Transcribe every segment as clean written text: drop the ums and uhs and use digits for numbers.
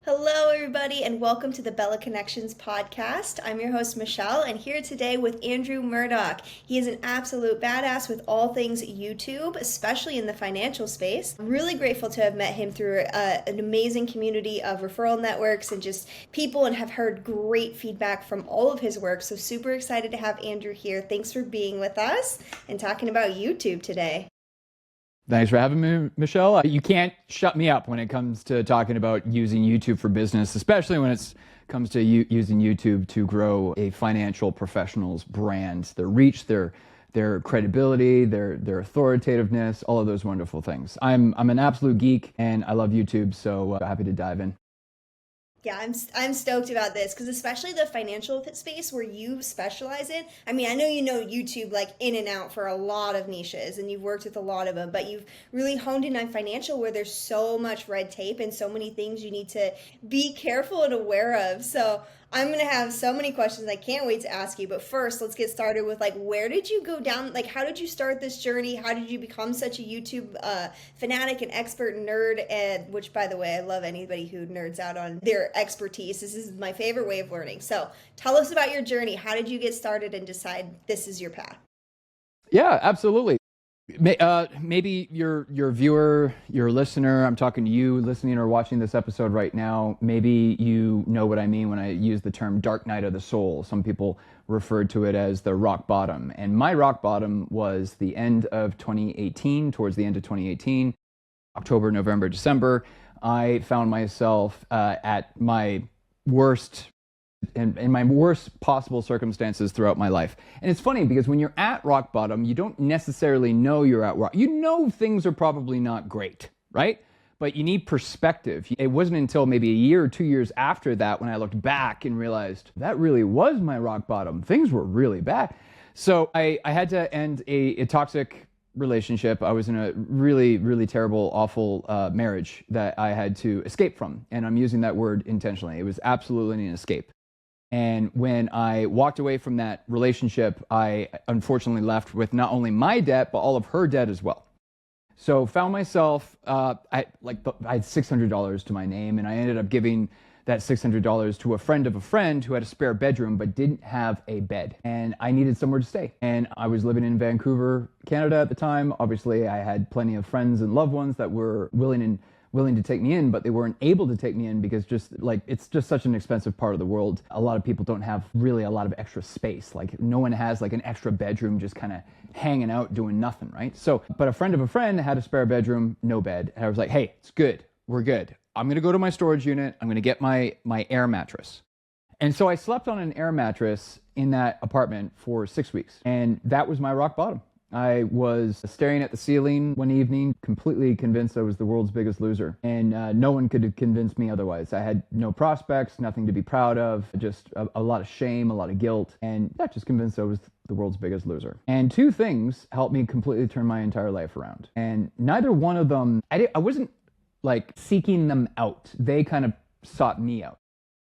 Hello, everybody, and welcome to the Bella Connections podcast. I'm your host, Michelle, and here today with Andrew Murdoch. He is an absolute badass with all things YouTube, especially in the financial space. I'm really grateful to have met him through an amazing community of referral networks and just people, and have heard great feedback from all of his work. So, super excited to have Andrew here. Thanks for being with us and talking about YouTube today. Thanks for having me, Michelle. You can't shut me up when it comes to talking about using YouTube for business, especially when it comes to using YouTube to grow a financial professional's brand, their reach, their credibility, their authoritativeness, all of those wonderful things. I'm an absolute geek and I love YouTube, so happy to dive in. Yeah, I'm stoked about this because especially the financial space where you specialize in. I mean, I know you know YouTube like in and out for a lot of niches and you've worked with a lot of them, but you've really honed in on financial where there's so much red tape and so many things you need to be careful and aware of. So I'm going to have so many questions I can't wait to ask you. But first, let's get started with like, where did you go down? Like, how did you start this journey? How did you become such a YouTube fanatic and expert nerd? And which, by the way, I love anybody who nerds out on their expertise. This is my favorite way of learning. So tell us about your journey. How did you get started and decide this is your path? Yeah, absolutely. Maybe your viewer, your listener, I'm talking to you listening or watching this episode right now, maybe you know what I mean when I use the term dark night of the soul. Some people refer to it as the rock bottom. And my rock bottom was the end of 2018, towards the end of 2018, October, November, December. I found myself at my worst in my worst possible circumstances throughout my life. And it's funny because when you're at rock bottom, you don't necessarily know you're at rock. You know things are probably not great, right? But you need perspective. It wasn't until maybe a year or 2 years after that when I looked back and realized that really was my rock bottom. Things were really bad. So I had to end a toxic relationship. I was in a really, really terrible, awful marriage that I had to escape from. And I'm using that word intentionally. It was absolutely an escape. And when I walked away from that relationship, I unfortunately left with not only my debt, but all of her debt as well. So found myself, I had $600 to my name, and I ended up giving that $600 to a friend of a friend who had a spare bedroom, but didn't have a bed. And I needed somewhere to stay. And I was living in Vancouver, Canada at the time. Obviously, I had plenty of friends and loved ones that were willing to take me in, but they weren't able to take me in because it's just such an expensive part of the world. A lot of people don't have really a lot of extra space. Like no one has like an extra bedroom just kind of hanging out doing nothing, right? So, but a friend of a friend had a spare bedroom, no bed. And I was like, hey, it's good. We're good. I'm going to go to my storage unit. I'm going to get my air mattress. And so I slept on an air mattress in that apartment for 6 weeks. And that was my rock bottom. I was staring at the ceiling one evening, completely convinced I was the world's biggest loser. And no one could have convinced me otherwise. I had no prospects, nothing to be proud of, just a lot of shame, a lot of guilt, and just convinced I was the world's biggest loser. And two things helped me completely turn my entire life around. And neither one of them, I wasn't like seeking them out. They kind of sought me out.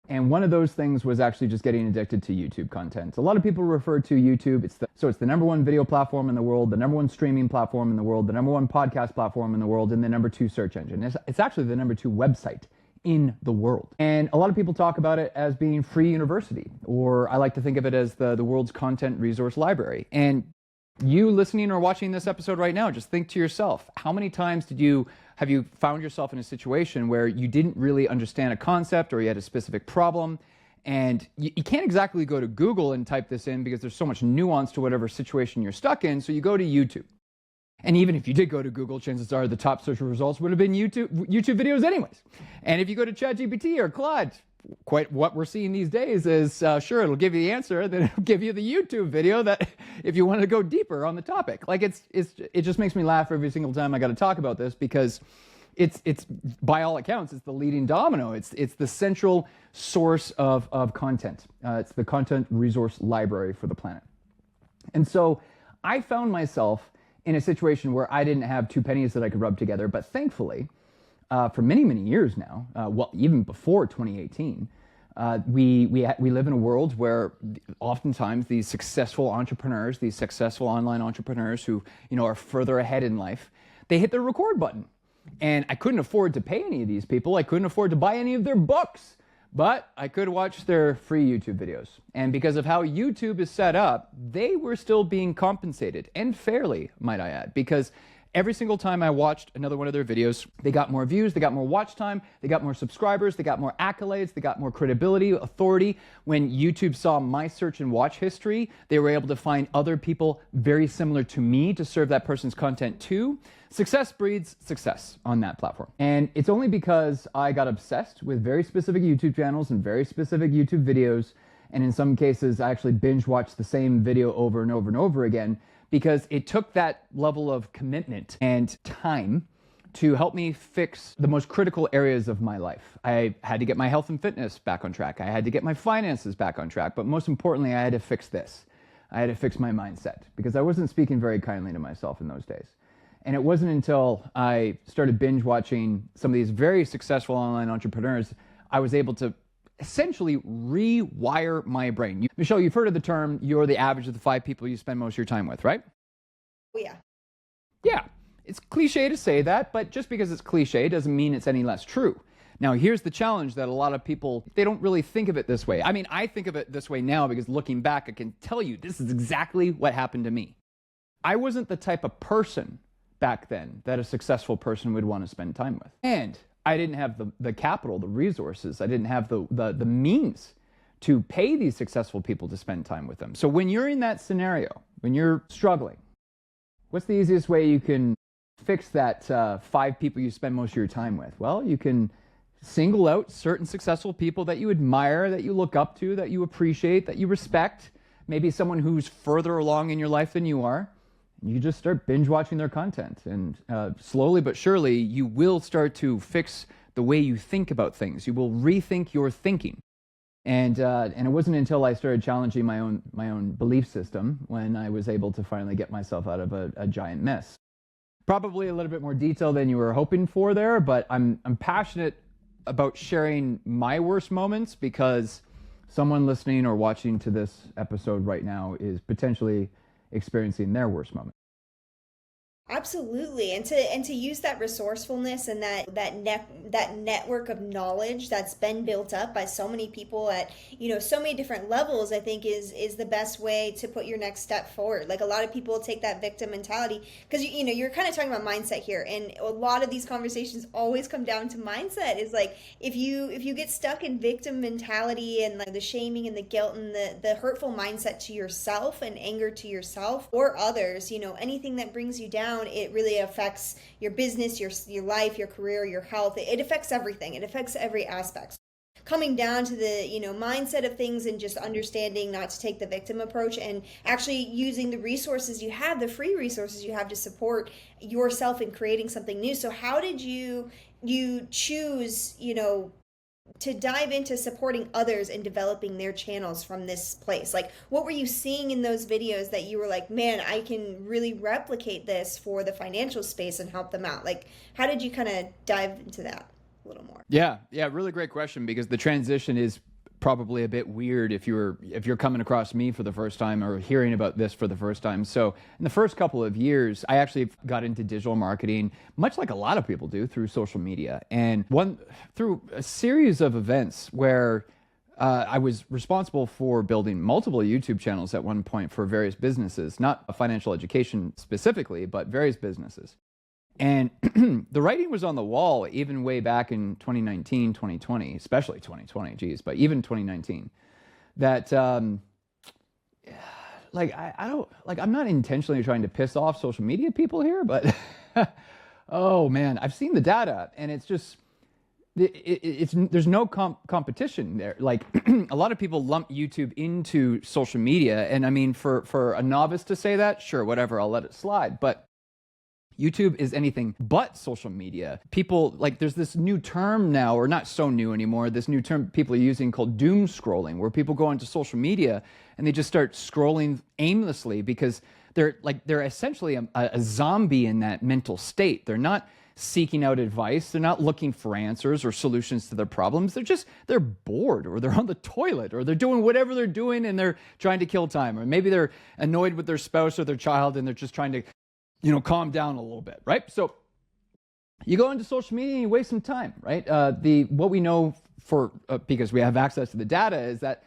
And one of those things was actually just getting addicted to YouTube content. A lot of people refer to YouTube. It's the number one video platform in the world, the number one streaming platform in the world, the number one podcast platform in the world, and the number 2 search engine. It's actually the number 2 website in the world. And a lot of people talk about it as being free university, or I like to think of it as the world's content resource library. And you listening or watching this episode right now, just think to yourself, how many times have you found yourself in a situation where you didn't really understand a concept or you had a specific problem, and you can't exactly go to Google and type this in because there's so much nuance to whatever situation you're stuck in, so you go to YouTube. And even if you did go to Google, chances are the top search results would have been YouTube videos anyways. And if you go to ChatGPT or Claude, quite what we're seeing these days is, sure, it'll give you the answer, then it'll give you the YouTube video that if you want to go deeper on the topic. Like it just makes me laugh every single time I got to talk about this because it's by all accounts, it's the leading domino. It's the central source of content. It's the content resource library for the planet. And so I found myself in a situation where I didn't have 2 pennies that I could rub together, but thankfully, for many, many years now, even before 2018, we live in a world where oftentimes these successful entrepreneurs, these successful online entrepreneurs who are further ahead in life, they hit the record button. And I couldn't afford to pay any of these people. I couldn't afford to buy any of their books, but I could watch their free YouTube videos. And because of how YouTube is set up, they were still being compensated, and fairly, might I add, because every single time I watched another one of their videos, they got more views, they got more watch time, they got more subscribers, they got more accolades, they got more credibility, authority. When YouTube saw my search and watch history, they were able to find other people very similar to me to serve that person's content too. Success breeds success on that platform. And it's only because I got obsessed with very specific YouTube channels and very specific YouTube videos. And in some cases, I actually binge watched the same video over and over and over again, because it took that level of commitment and time to help me fix the most critical areas of my life. I had to get my health and fitness back on track. I had to get my finances back on track. But most importantly, I had to fix this. I had to fix my mindset, because I wasn't speaking very kindly to myself in those days. And it wasn't until I started binge watching some of these very successful online entrepreneurs, I was able to essentially rewire my brain. Michelle, you've heard of the term, you're the average of the 5 people you spend most of your time with, right? Oh, yeah. Yeah, it's cliche to say that, but just because it's cliche doesn't mean it's any less true. Now, here's the challenge that a lot of people, they don't really think of it this way. I mean, I think of it this way now because looking back, I can tell you this is exactly what happened to me. I wasn't the type of person back then that a successful person would want to spend time with. And I didn't have the capital, the resources. I didn't have the means to pay these successful people to spend time with them. So when you're in that scenario, when you're struggling, what's the easiest way you can fix that 5 people you spend most of your time with? Well, you can single out certain successful people that you admire, that you look up to, that you appreciate, that you respect. Maybe someone who's further along in your life than you are. You just start binge watching their content, and slowly but surely you will start to fix the way you think about things. You will rethink your thinking. And it wasn't until I started challenging my own belief system when I was able to finally get myself out of a giant mess. Probably a little bit more detail than you were hoping for there, but I'm passionate about sharing my worst moments, because someone listening or watching to this episode right now is potentially experiencing their worst moment. Absolutely, and to use that resourcefulness and that network of knowledge that's been built up by so many people at so many different levels, I think is the best way to put your next step forward. Like, a lot of people take that victim mentality, because you're kind of talking about mindset here, and a lot of these conversations always come down to mindset. Is like, if you get stuck in victim mentality and like the shaming and the guilt and the hurtful mindset to yourself and anger to yourself or others, anything that brings you down, it really affects your business, your life, your career, your health. It affects everything. It affects every aspect. Coming down to the mindset of things, and just understanding not to take the victim approach, and actually using the resources you have, the free resources you have, to support yourself in creating something new. So how did you choose to dive into supporting others and developing their channels from this place? Like, what were you seeing in those videos that you were like, man, I can really replicate this for the financial space and help them out? Like, how did you kind of dive into that a little more? Yeah, really great question, because the transition is probably a bit weird if you're coming across me for the first time or hearing about this for the first time. So in the first couple of years, I actually got into digital marketing, much like a lot of people do, through social media, and through a series of events where I was responsible for building multiple YouTube channels at one point for various businesses, not financial education specifically, but various businesses. And the writing was on the wall even way back in 2019, 2020, especially 2020, geez, but even 2019, that I'm not intentionally trying to piss off social media people here, but oh man, I've seen the data, and it's just, there's no competition there. Like, a lot of people lump YouTube into social media, and I mean, for a novice to say that, sure, whatever, I'll let it slide, but YouTube is anything but social media. People, like, there's this new term now, or not so new anymore, this new term people are using called doom scrolling, where people go onto social media and they just start scrolling aimlessly because they're essentially a zombie in that mental state. They're not seeking out advice. They're not looking for answers or solutions to their problems. They're bored, or they're on the toilet, or they're doing whatever they're doing and they're trying to kill time. Or maybe they're annoyed with their spouse or their child and they're just trying to calm down a little bit, right? So you go into social media and you waste some time, right? What we know because we have access to the data is that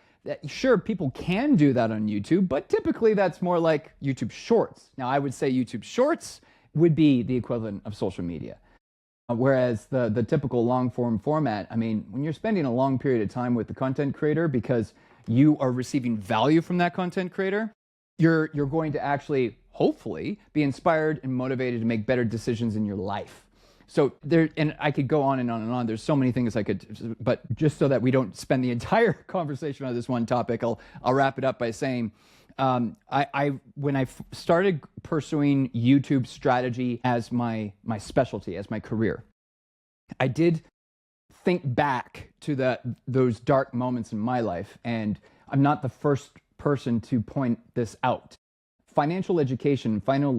sure, people can do that on YouTube, but typically that's more like YouTube Shorts. Now, I would say YouTube Shorts would be the equivalent of social media. Whereas the typical long form format, I mean, when you're spending a long period of time with the content creator because you are receiving value from that content creator, you're going to actually, hopefully, be inspired and motivated to make better decisions in your life. So and I could go on and on and on. There's so many things I could, but just so that we don't spend the entire conversation on this one topic, I'll wrap it up by saying, when I started pursuing YouTube strategy as my specialty, as my career, I did think back to those dark moments in my life, and I'm not the first person to point this out. Financial education, financial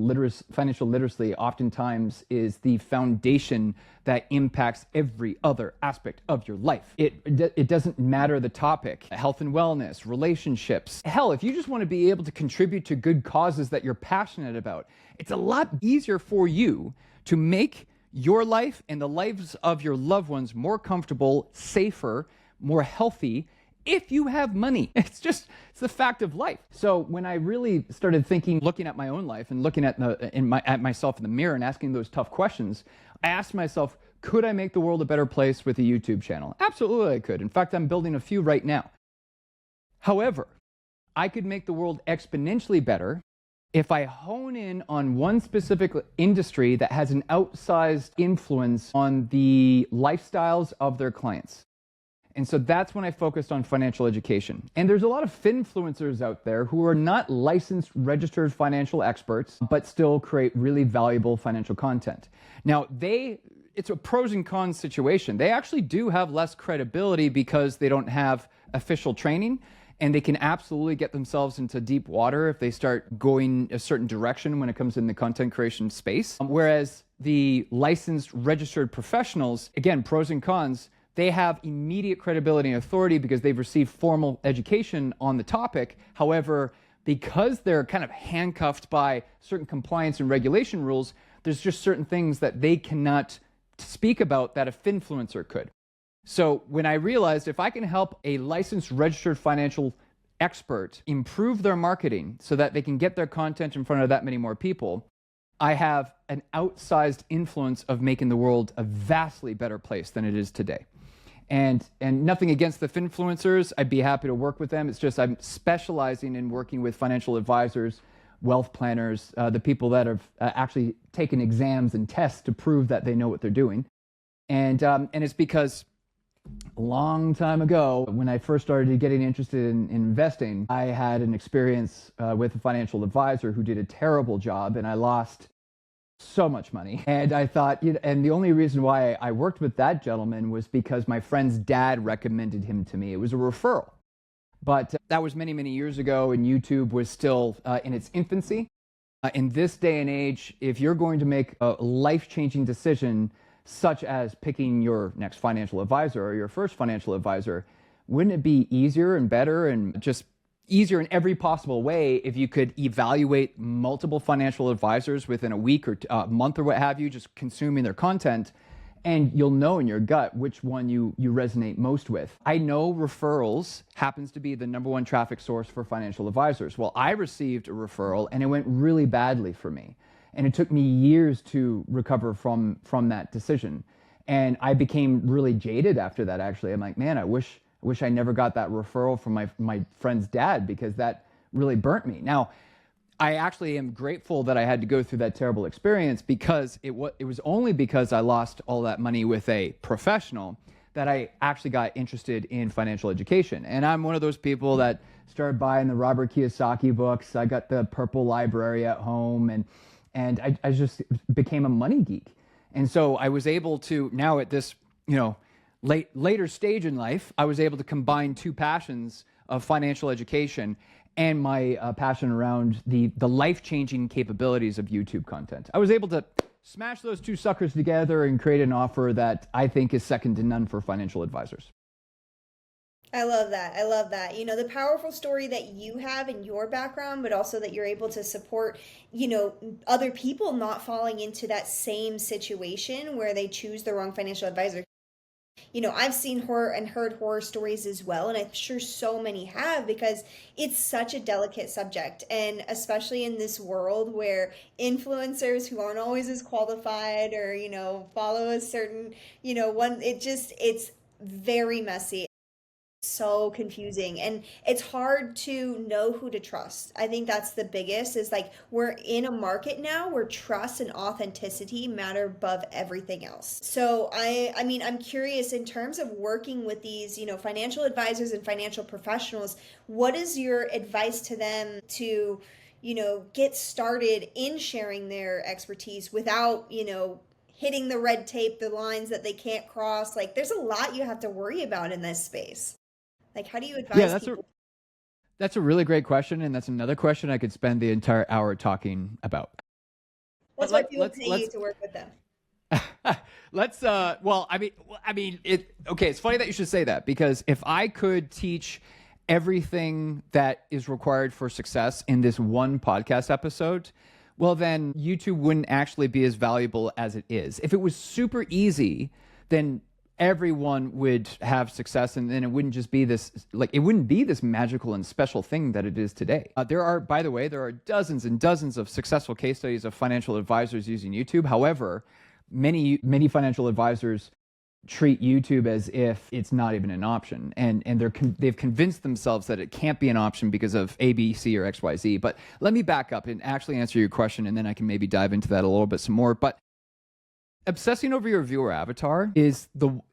literacy oftentimes is the foundation that impacts every other aspect of your life. It doesn't matter the topic, health and wellness, relationships. Hell, if you just want to be able to contribute to good causes that you're passionate about, it's a lot easier for you to make your life and the lives of your loved ones more comfortable, safer, more healthy, if you have money. It's the fact of life. So when I really started looking at my own life and looking at myself in the mirror and asking those tough questions, I asked myself, could I make the world a better place with a YouTube channel? Absolutely I could. In fact, I'm building a few right now. However, I could make the world exponentially better if I hone in on one specific industry that has an outsized influence on the lifestyles of their clients. And so that's when I focused on financial education. And there's a lot of finfluencers out there who are not licensed, registered financial experts, but still create really valuable financial content. Now, it's a pros and cons situation. They actually do have less credibility because they don't have official training, and they can absolutely get themselves into deep water if they start going a certain direction when it comes in the content creation space. Whereas the licensed, registered professionals, again, pros and cons, they have immediate credibility and authority because they've received formal education on the topic. However, because they're kind of handcuffed by certain compliance and regulation rules, there's just certain things that they cannot speak about that a finfluencer could. So when I realized if I can help a licensed, registered financial expert improve their marketing so that they can get their content in front of that many more people, I have an outsized influence of making the world a vastly better place than it is today. And nothing against the finfluencers. I'd be happy to work with them. It's just I'm specializing in working with financial advisors, wealth planners, the people that have actually taken exams and tests to prove that they know what they're doing. And it's because a long time ago, when I first started getting interested in investing, I had an experience with a financial advisor who did a terrible job, and I lost so much money. And I thought, and the only reason why I worked with that gentleman was because my friend's dad recommended him to me. It was a referral. But that was many, many years ago, and YouTube was still in its infancy. In this day and age, if you're going to make a life-changing decision, such as picking your next financial advisor or your first financial advisor, wouldn't it be easier and better and just easier in every possible way if you could evaluate multiple financial advisors within a week or a month or what have you, just consuming their content, and you'll know in your gut which one you resonate most with. I know referrals happens to be the #1 traffic source for financial advisors. Well, I received a referral and it went really badly for me. And it took me years to recover from that decision. And I became really jaded after that, actually. I'm like, man, I wish I never got that referral from my friend's dad, because that really burnt me. Now, I actually am grateful that I had to go through that terrible experience, because it was only because I lost all that money with a professional that I actually got interested in financial education. And I'm one of those people that started buying the Robert Kiyosaki books. I got the Purple Library at home, and I just became a money geek. And so I was able to, now at this, later stage in life, I was able to combine two passions of financial education and my passion around the life-changing capabilities of YouTube content. I was able to smash those two suckers together and create an offer that I think is second to none for financial advisors. I love that. I love that. You know, the powerful story that you have in your background, but also that you're able to support, other people not falling into that same situation where they choose the wrong financial advisor. I've seen horror and heard horror stories as well, and I'm sure so many have because it's such a delicate subject. And especially in this world where influencers who aren't always as qualified or, follow a certain, it's very messy, so confusing, and it's hard to know who to trust. I think that's the biggest is like we're in a market now where trust and authenticity matter above everything else. So I mean I'm curious in terms of working with these, financial advisors and financial professionals, what is your advice to them to, get started in sharing their expertise without, hitting the red tape, the lines that they can't cross? Like there's a lot you have to worry about in this space. Like, how do you Yeah, advise people? that's a really great question, and that's another question I could spend the entire hour talking about. But That's why people pay you to work with them. let's well, okay, it's funny that you should say that, because if I could teach everything that is required for success in this one podcast episode, well, then YouTube wouldn't actually be as valuable as it is. If it was super easy, then everyone would have success, and then it wouldn't just be this, like, it wouldn't be this magical and special thing that it is today. By the way, there are dozens and dozens of successful case studies of financial advisors using YouTube. However, many financial advisors treat YouTube as if it's not even an option, and they've convinced themselves that it can't be an option because of A, B, C, or X, Y, Z. But let me back up and actually answer your question, and then I can maybe dive into that a little bit some more. But obsessing over your viewer avatar is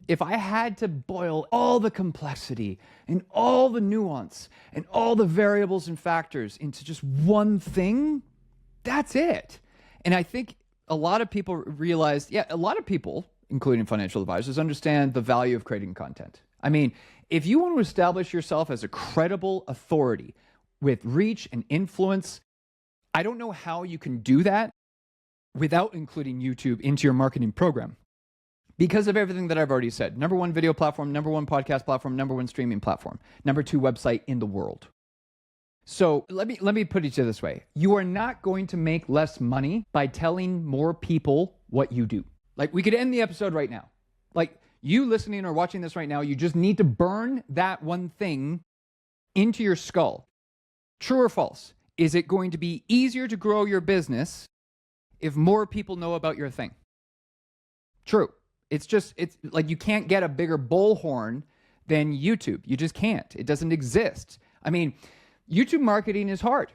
if I had to boil all the complexity and all the nuance and all the variables and factors into just one thing, that's it. And I think a lot of people realize, a lot of people, including financial advisors, understand the value of creating content. I mean, if you want to establish yourself as a credible authority with reach and influence, I don't know how you can do that without including YouTube into your marketing program, because of everything that I've already said. Number one video platform, number one podcast platform, number one streaming platform, number two website in the world. So let me put it to you this way. You are not going to make less money by telling more people what you do. Like, we could end the episode right now. Like, you listening or watching this right now, you just need to burn that one thing into your skull. True or false? Is it going to be easier to grow your business if more people know about your thing? True. It's like you can't get a bigger bullhorn than YouTube. You just can't. It doesn't exist. I mean, YouTube marketing is hard.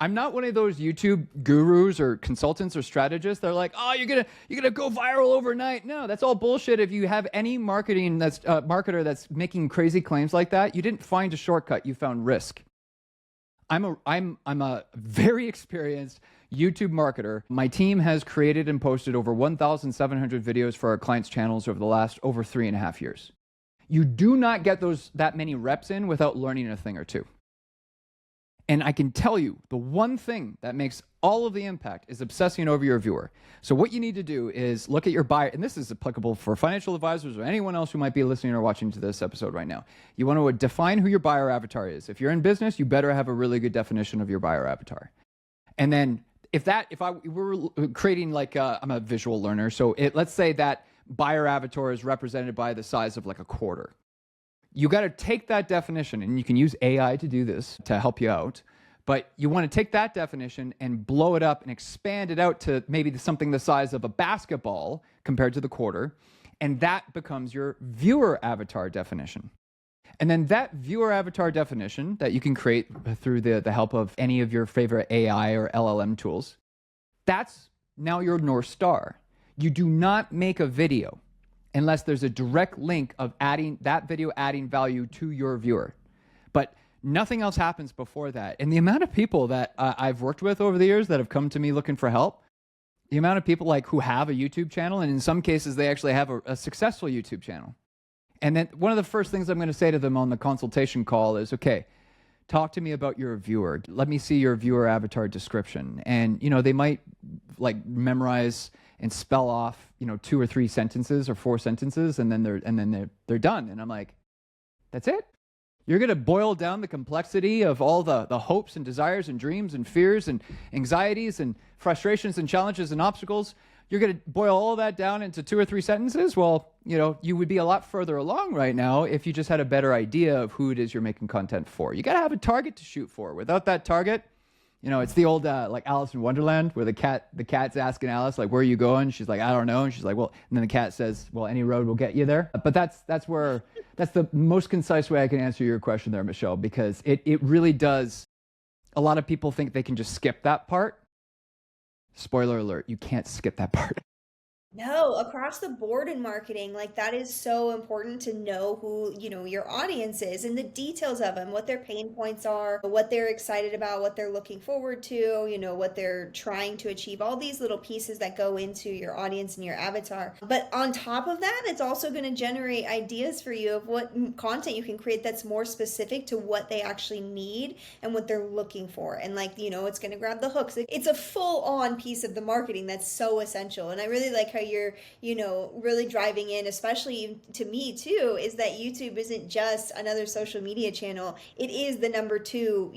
I'm not one of those YouTube gurus or consultants or strategists. They're like, oh, you're gonna go viral overnight. No, that's all bullshit. If you have any marketer that's making crazy claims like that, you didn't find a shortcut. You found risk. I'm a very experienced YouTube marketer. My team has created and posted over 1,700 videos for our clients' channels over the last over 3.5 years. You do not get that many reps in without learning a thing or two. And I can tell you, the one thing that makes all of the impact is obsessing over your viewer. So what you need to do is look at your buyer, and this is applicable for financial advisors or anyone else who might be listening or watching to this episode right now. You want to define who your buyer avatar is. If you're in business, you better have a really good definition of your buyer avatar. And then if we're creating, like, I'm a visual learner, so let's say that buyer avatar is represented by the size of like a quarter. You got to take that definition, and you can use AI to do this to help you out. But you want to take that definition and blow it up and expand it out to maybe something the size of a basketball compared to the quarter. And that becomes your viewer avatar definition. And then that viewer avatar definition that you can create through the help of any of your favorite AI or LLM tools, that's now your North Star. You do not make a video unless there's a direct link of adding value to your viewer. But nothing else happens before that. And the amount of people that I've worked with over the years that have come to me looking for help, the amount of people who have a YouTube channel, and in some cases they actually have a successful YouTube channel. And then one of the first things I'm going to say to them on the consultation call is, okay, talk to me about your viewer. Let me see your viewer avatar description. And, they might memorize and spell off, 2 or 3 sentences or 4 sentences, and then they're done. And I'm like, That's it. You're going to boil down the complexity of all the hopes and desires and dreams and fears and anxieties and frustrations and challenges and obstacles. You're going to boil all that down into 2 or 3 sentences. Well, you would be a lot further along right now if you just had a better idea of who it is you're making content for. You got to have a target to shoot for. Without that target, it's the old like Alice in Wonderland where the cat's asking Alice, like, where are you going? She's like, I don't know. And she's like, well, and then the cat says, well, any road will get you there. But that's the most concise way I can answer your question there, Michelle, because it really does. A lot of people think they can just skip that part. Spoiler alert, you can't skip that part. No, across the board in marketing, like that is so important to know who, your audience is and the details of them, what their pain points are, what they're excited about, what they're looking forward to, what they're trying to achieve, all these little pieces that go into your audience and your avatar. But on top of that, it's also going to generate ideas for you of what content you can create that's more specific to what they actually need and what they're looking for. And it's going to grab the hooks. It's a full on piece of the marketing that's so essential. And I really like how you're really driving in, especially to me too, is that YouTube isn't just another social media channel. It is the number 2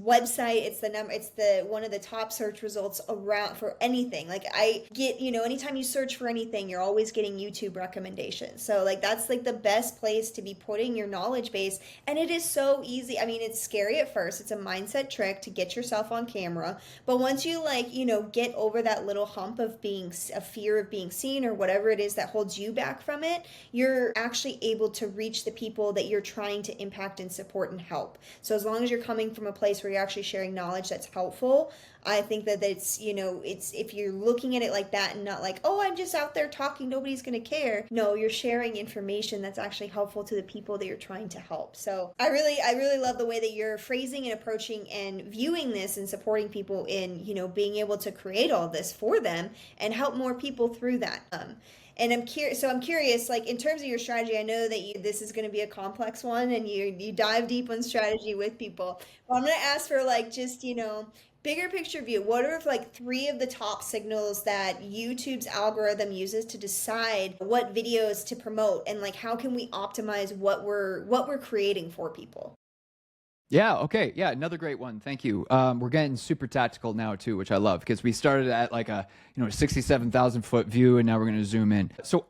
website. It's the one of the top search results around for anything. Like I get, anytime you search for anything, you're always getting YouTube recommendations. So that's the best place to be putting your knowledge base. And it is so easy. I mean, it's scary at first. It's a mindset trick to get yourself on camera. But once you get over that little hump of being a fear of being seen or whatever it is that holds you back from it, you're actually able to reach the people that you're trying to impact and support and help. So as long as you're coming from a place where you're actually sharing knowledge that's helpful, I think that it's if you're looking at it like that and not like, oh, I'm just out there talking, nobody's going to care. No, you're sharing information that's actually helpful to the people that you're trying to help. So I really love the way that you're phrasing and approaching and viewing this and supporting people in, being able to create all this for them and help more people through that. And I'm curious, like in terms of your strategy, I know that this is going to be a complex one and you dive deep on strategy with people. But I'm going to ask for just, bigger picture view. What are 3 of the top signals that YouTube's algorithm uses to decide what videos to promote and how can we optimize what we're creating for people? Yeah. Okay. Yeah. Another great one. Thank you. We're getting super tactical now too, which I love because we started at a 67,000 foot view and now we're going to zoom in. So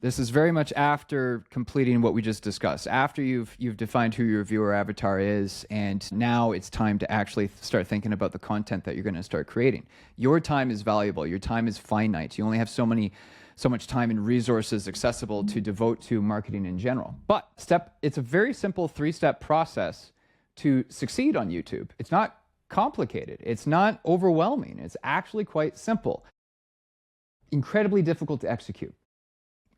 this is very much after completing what we just discussed, after you've defined who your viewer avatar is, and now it's time to actually start thinking about the content that you're going to start creating. Your time is valuable. Your time is finite. You only have so much time and resources accessible to devote to marketing in general. But it's a very simple 3-step process to succeed on YouTube. It's not complicated. It's not overwhelming. It's actually quite simple. Incredibly difficult to execute.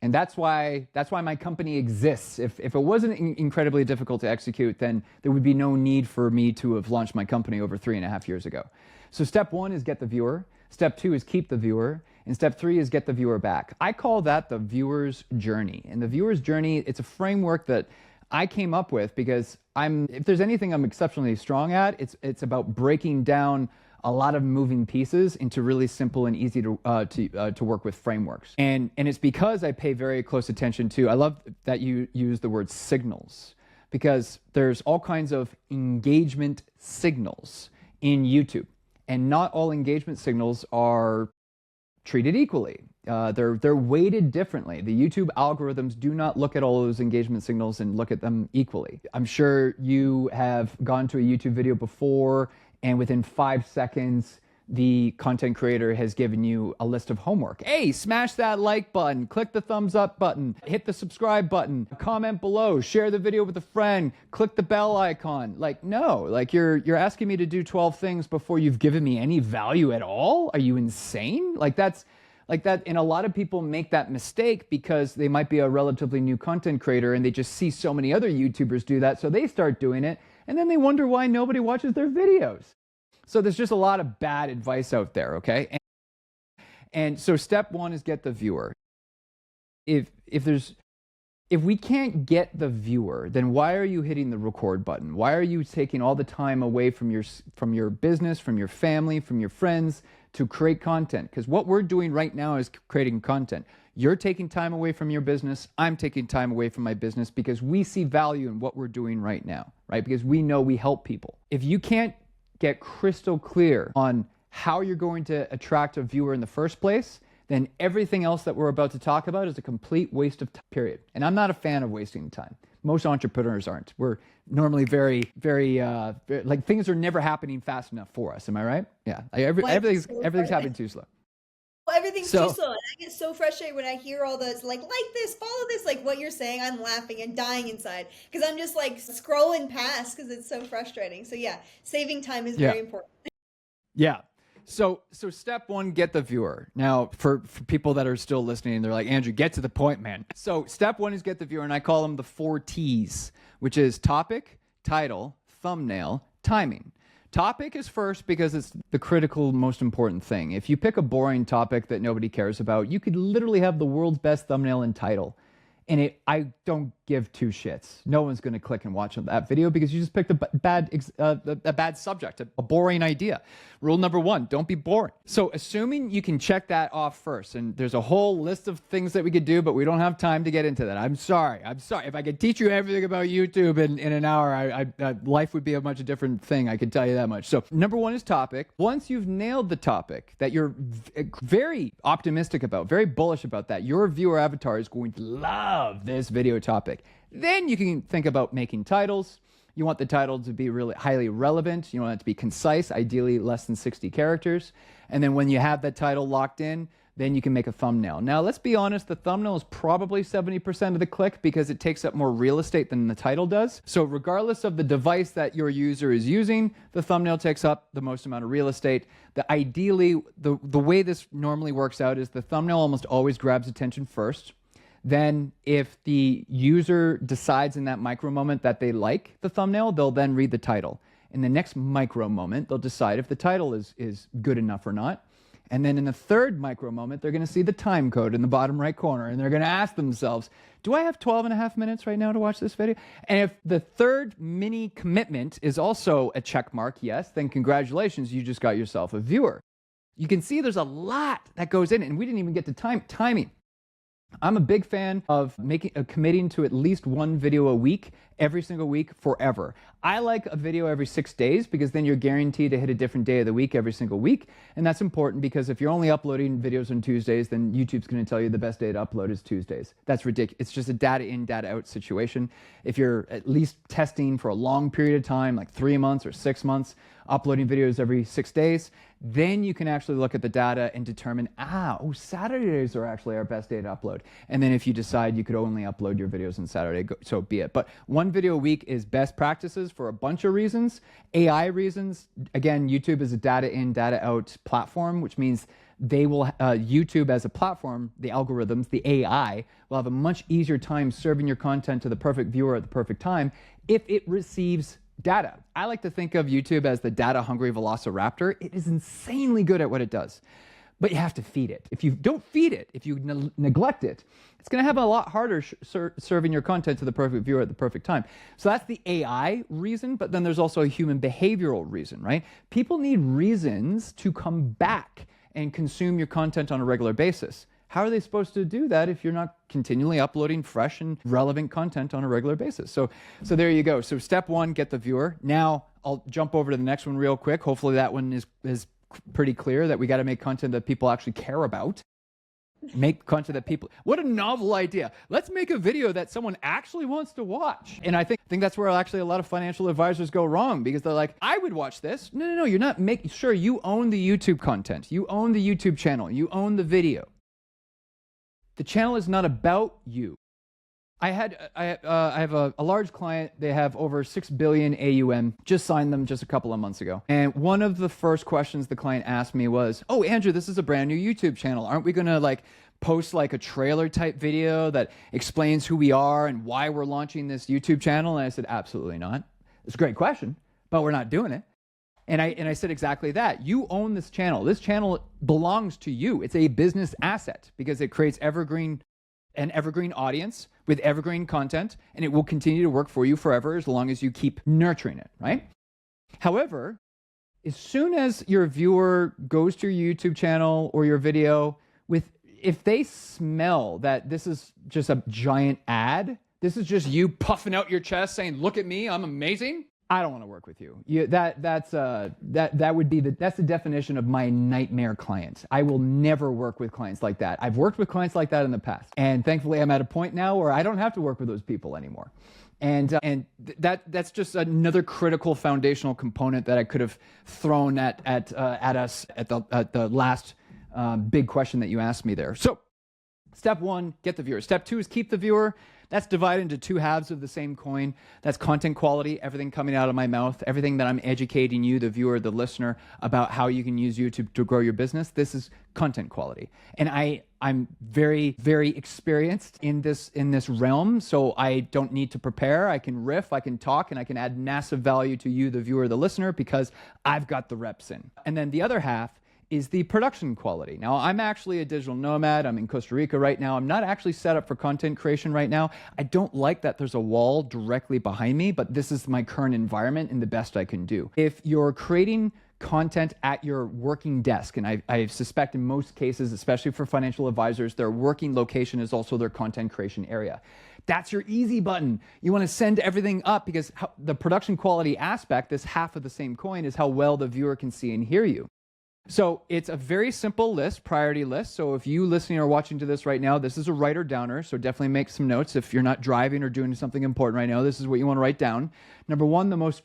And that's why my company exists. If it wasn't incredibly difficult to execute, then there would be no need for me to have launched my company over 3.5 years ago. So step 1 is get the viewer. Step 2 is keep the viewer. And step 3 is get the viewer back. I call that the viewer's journey. And the viewer's journey, it's a framework that I came up with because if there's anything I'm exceptionally strong at, it's about breaking down a lot of moving pieces into really simple and easy to work with frameworks. And it's because I pay very close attention to, I love that you use the word signals, because there's all kinds of engagement signals in YouTube. And not all engagement signals are treated equally. They're weighted differently. The YouTube algorithms do not look at all those engagement signals and look at them equally. I'm sure you have gone to a YouTube video before, and within 5 seconds, the content creator has given you a list of homework. Hey, smash that like button, click the thumbs up button, hit the subscribe button, comment below, share the video with a friend, click the bell icon. No, you're asking me to do 12 things before you've given me any value at all? Are you insane? And a lot of people make that mistake because they might be a relatively new content creator and they just see so many other YouTubers do that, so they start doing it, and then they wonder why nobody watches their videos. So there's just a lot of bad advice out there, okay? And so step 1 is get the viewer. If we can't get the viewer, then why are you hitting the record button? Why are you taking all the time away from your business, from your family, from your friends, to create content, because what we're doing right now is creating content. You're taking time away from your business. I'm taking time away from my business because we see value in what we're doing right now, right? Because we know we help people. If you can't get crystal clear on how you're going to attract a viewer in the first place, then everything else that we're about to talk about is a complete waste of time, period. And I'm not a fan of wasting time. Most entrepreneurs aren't. We're normally very, like things are never happening fast enough for us. Am I right? Yeah. Everything's happening too slow. Well, everything's too slow. And I get so frustrated when I hear all those like this, follow this, like what you're saying. I'm laughing and dying inside because I'm just like scrolling past because it's so frustrating. So yeah, saving time is very important. Yeah. So step one, get the viewer. Now, for people that are still listening, they're like, Andrew, get to the point, man. So step one is get the viewer, and I call them the 4 T's, which is topic, title, thumbnail, timing. Topic is first because it's the critical, most important thing. If you pick a boring topic that nobody cares about, you could literally have the world's best thumbnail and title. And I don't give 2 shits. No one's going to click and watch that video because you just picked a bad subject, a boring idea. Rule number 1, don't be boring. So assuming you can check that off first, and there's a whole list of things that we could do, but we don't have time to get into that. I'm sorry. If I could teach you everything about YouTube in an hour, life would be a much different thing. I can tell you that much. So number 1 is topic. Once you've nailed the topic that you're very optimistic about, very bullish about that, your viewer avatar is going to love this video topic. Then you can think about making titles. You want the title to be really highly relevant. You want it to be concise, ideally less than 60 characters. And then when you have that title locked in, then you can make a thumbnail. Now, let's be honest, the thumbnail is probably 70% of the click because it takes up more real estate than the title does. So regardless of the device that your user is using, the thumbnail takes up the most amount of real estate. Ideally, the way this normally works out is the thumbnail almost always grabs attention first. Then if the user decides in that micro moment that they like the thumbnail, they'll then read the title. In the next micro moment, they'll decide if the title is good enough or not. And then in the third micro moment, they're going to see the time code in the bottom right corner, and they're going to ask themselves, do I have 12 and a half minutes right now to watch this video? And if the third mini commitment is also a check mark, yes, then congratulations, you just got yourself a viewer. You can see there's a lot that goes in, and we didn't even get to timing. I'm a big fan of committing to at least 1 video a week, every single week, forever. I like a video every 6 days because then you're guaranteed to hit a different day of the week every single week. And that's important because if you're only uploading videos on Tuesdays, then YouTube's going to tell you the best day to upload is Tuesdays. That's ridiculous. It's just a data in, data out situation. If you're at least testing for a long period of time, like 3 months or 6 months, uploading videos every 6 days, then you can actually look at the data and determine, Saturdays are actually our best day to upload. And then if you decide you could only upload your videos on Saturday, so be it. But 1 video a week is best practices for a bunch of reasons. AI reasons. Again, YouTube is a data in, data out platform, which means they will, YouTube as a platform, the algorithms, the AI, will have a much easier time serving your content to the perfect viewer at the perfect time if it receives data. I like to think of YouTube as the data-hungry velociraptor. It is insanely good at what it does, but you have to feed it. If you don't feed it, if you neglect it, it's going to have a lot harder serving your content to the perfect viewer at the perfect time. So that's the AI reason, but then there's also a human behavioral reason, right? People need reasons to come back and consume your content on a regular basis. How are they supposed to do that if you're not continually uploading fresh and relevant content on a regular basis? So there you go. So step 1, get the viewer. Now I'll jump over to the next one real quick. Hopefully that one is pretty clear that we got to make content that people actually care about. Make content that people, what a novel idea. Let's make a video that someone actually wants to watch. And I think that's where actually a lot of financial advisors go wrong because they're like, I would watch this. No, you're not making sure you own the YouTube content. You own the YouTube channel. You own the video. The channel is not about you. I have a large client. They have over 6 billion AUM. Just signed them just a couple of months ago. And one of the first questions the client asked me was, "Oh, Andrew, this is a brand new YouTube channel. Aren't we going to post a trailer type video that explains who we are and why we're launching this YouTube channel?" And I said, "Absolutely not. It's a great question, but we're not doing it." And I said exactly that. You own this channel. This channel belongs to you. It's a business asset because it creates an evergreen audience with evergreen content, and it will continue to work for you forever as long as you keep nurturing it, right? However, as soon as your viewer goes to your YouTube channel or your video, if they smell that this is just a giant ad, this is just you puffing out your chest saying, "Look at me, I'm amazing," I don't want to work with you. That's the definition of my nightmare client. I will never work with clients like that. I've worked with clients like that in the past, and thankfully I'm at a point now where I don't have to work with those people anymore. And that's just another critical foundational component that I could have thrown at us at the last big question that you asked me there. So, step one, get the viewer. Step two is keep the viewer. That's divided into two halves of the same coin. That's content quality, everything coming out of my mouth, everything that I'm educating you, the viewer, the listener, about how you can use YouTube to grow your business. This is content quality. And I'm very, very experienced in this realm, so I don't need to prepare. I can riff, I can talk, and I can add massive value to you, the viewer, the listener, because I've got the reps in. And then the other half is the production quality. Now, I'm actually a digital nomad. I'm in Costa Rica right now. I'm not actually set up for content creation right now. I don't like that there's a wall directly behind me, but this is my current environment and the best I can do. If you're creating content at your working desk, and I suspect in most cases, especially for financial advisors, their working location is also their content creation area. That's your easy button. You want to send everything up because the production quality aspect, this half of the same coin, is how well the viewer can see and hear you. So it's a very simple list, priority list. So if you listening or watching to this right now, this is a writer downer. So definitely make some notes. If you're not driving or doing something important right now, this is what you want to write down. Number one, the most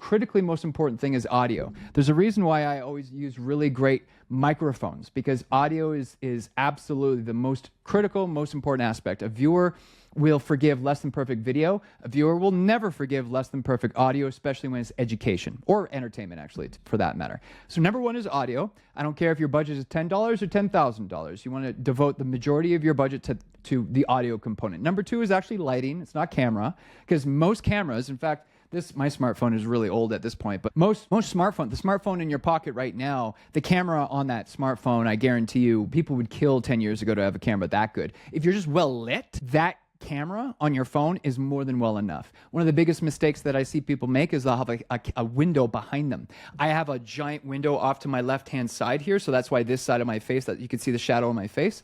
important thing is audio. There's a reason why I always use really great microphones, because audio is absolutely the most critical, most important aspect. A viewer will forgive less than perfect video. A viewer will never forgive less than perfect audio, especially when it's education or entertainment, actually, for that matter. So number one is audio. I don't care if your budget is $10 or $10,000. You want to devote the majority of your budget to the audio component. Number two is actually lighting. It's not camera, because most cameras, in fact, my smartphone is really old at this point, but most smartphone, the smartphone in your pocket right now, the camera on that smartphone, I guarantee you, people would kill 10 years ago to have a camera that good. If you're just well lit, that camera on your phone is more than well enough. One of the biggest mistakes that I see people make is they'll have a window behind them. I have a giant window off to my left-hand side here, so that's why this side of my face, that you can see the shadow of my face.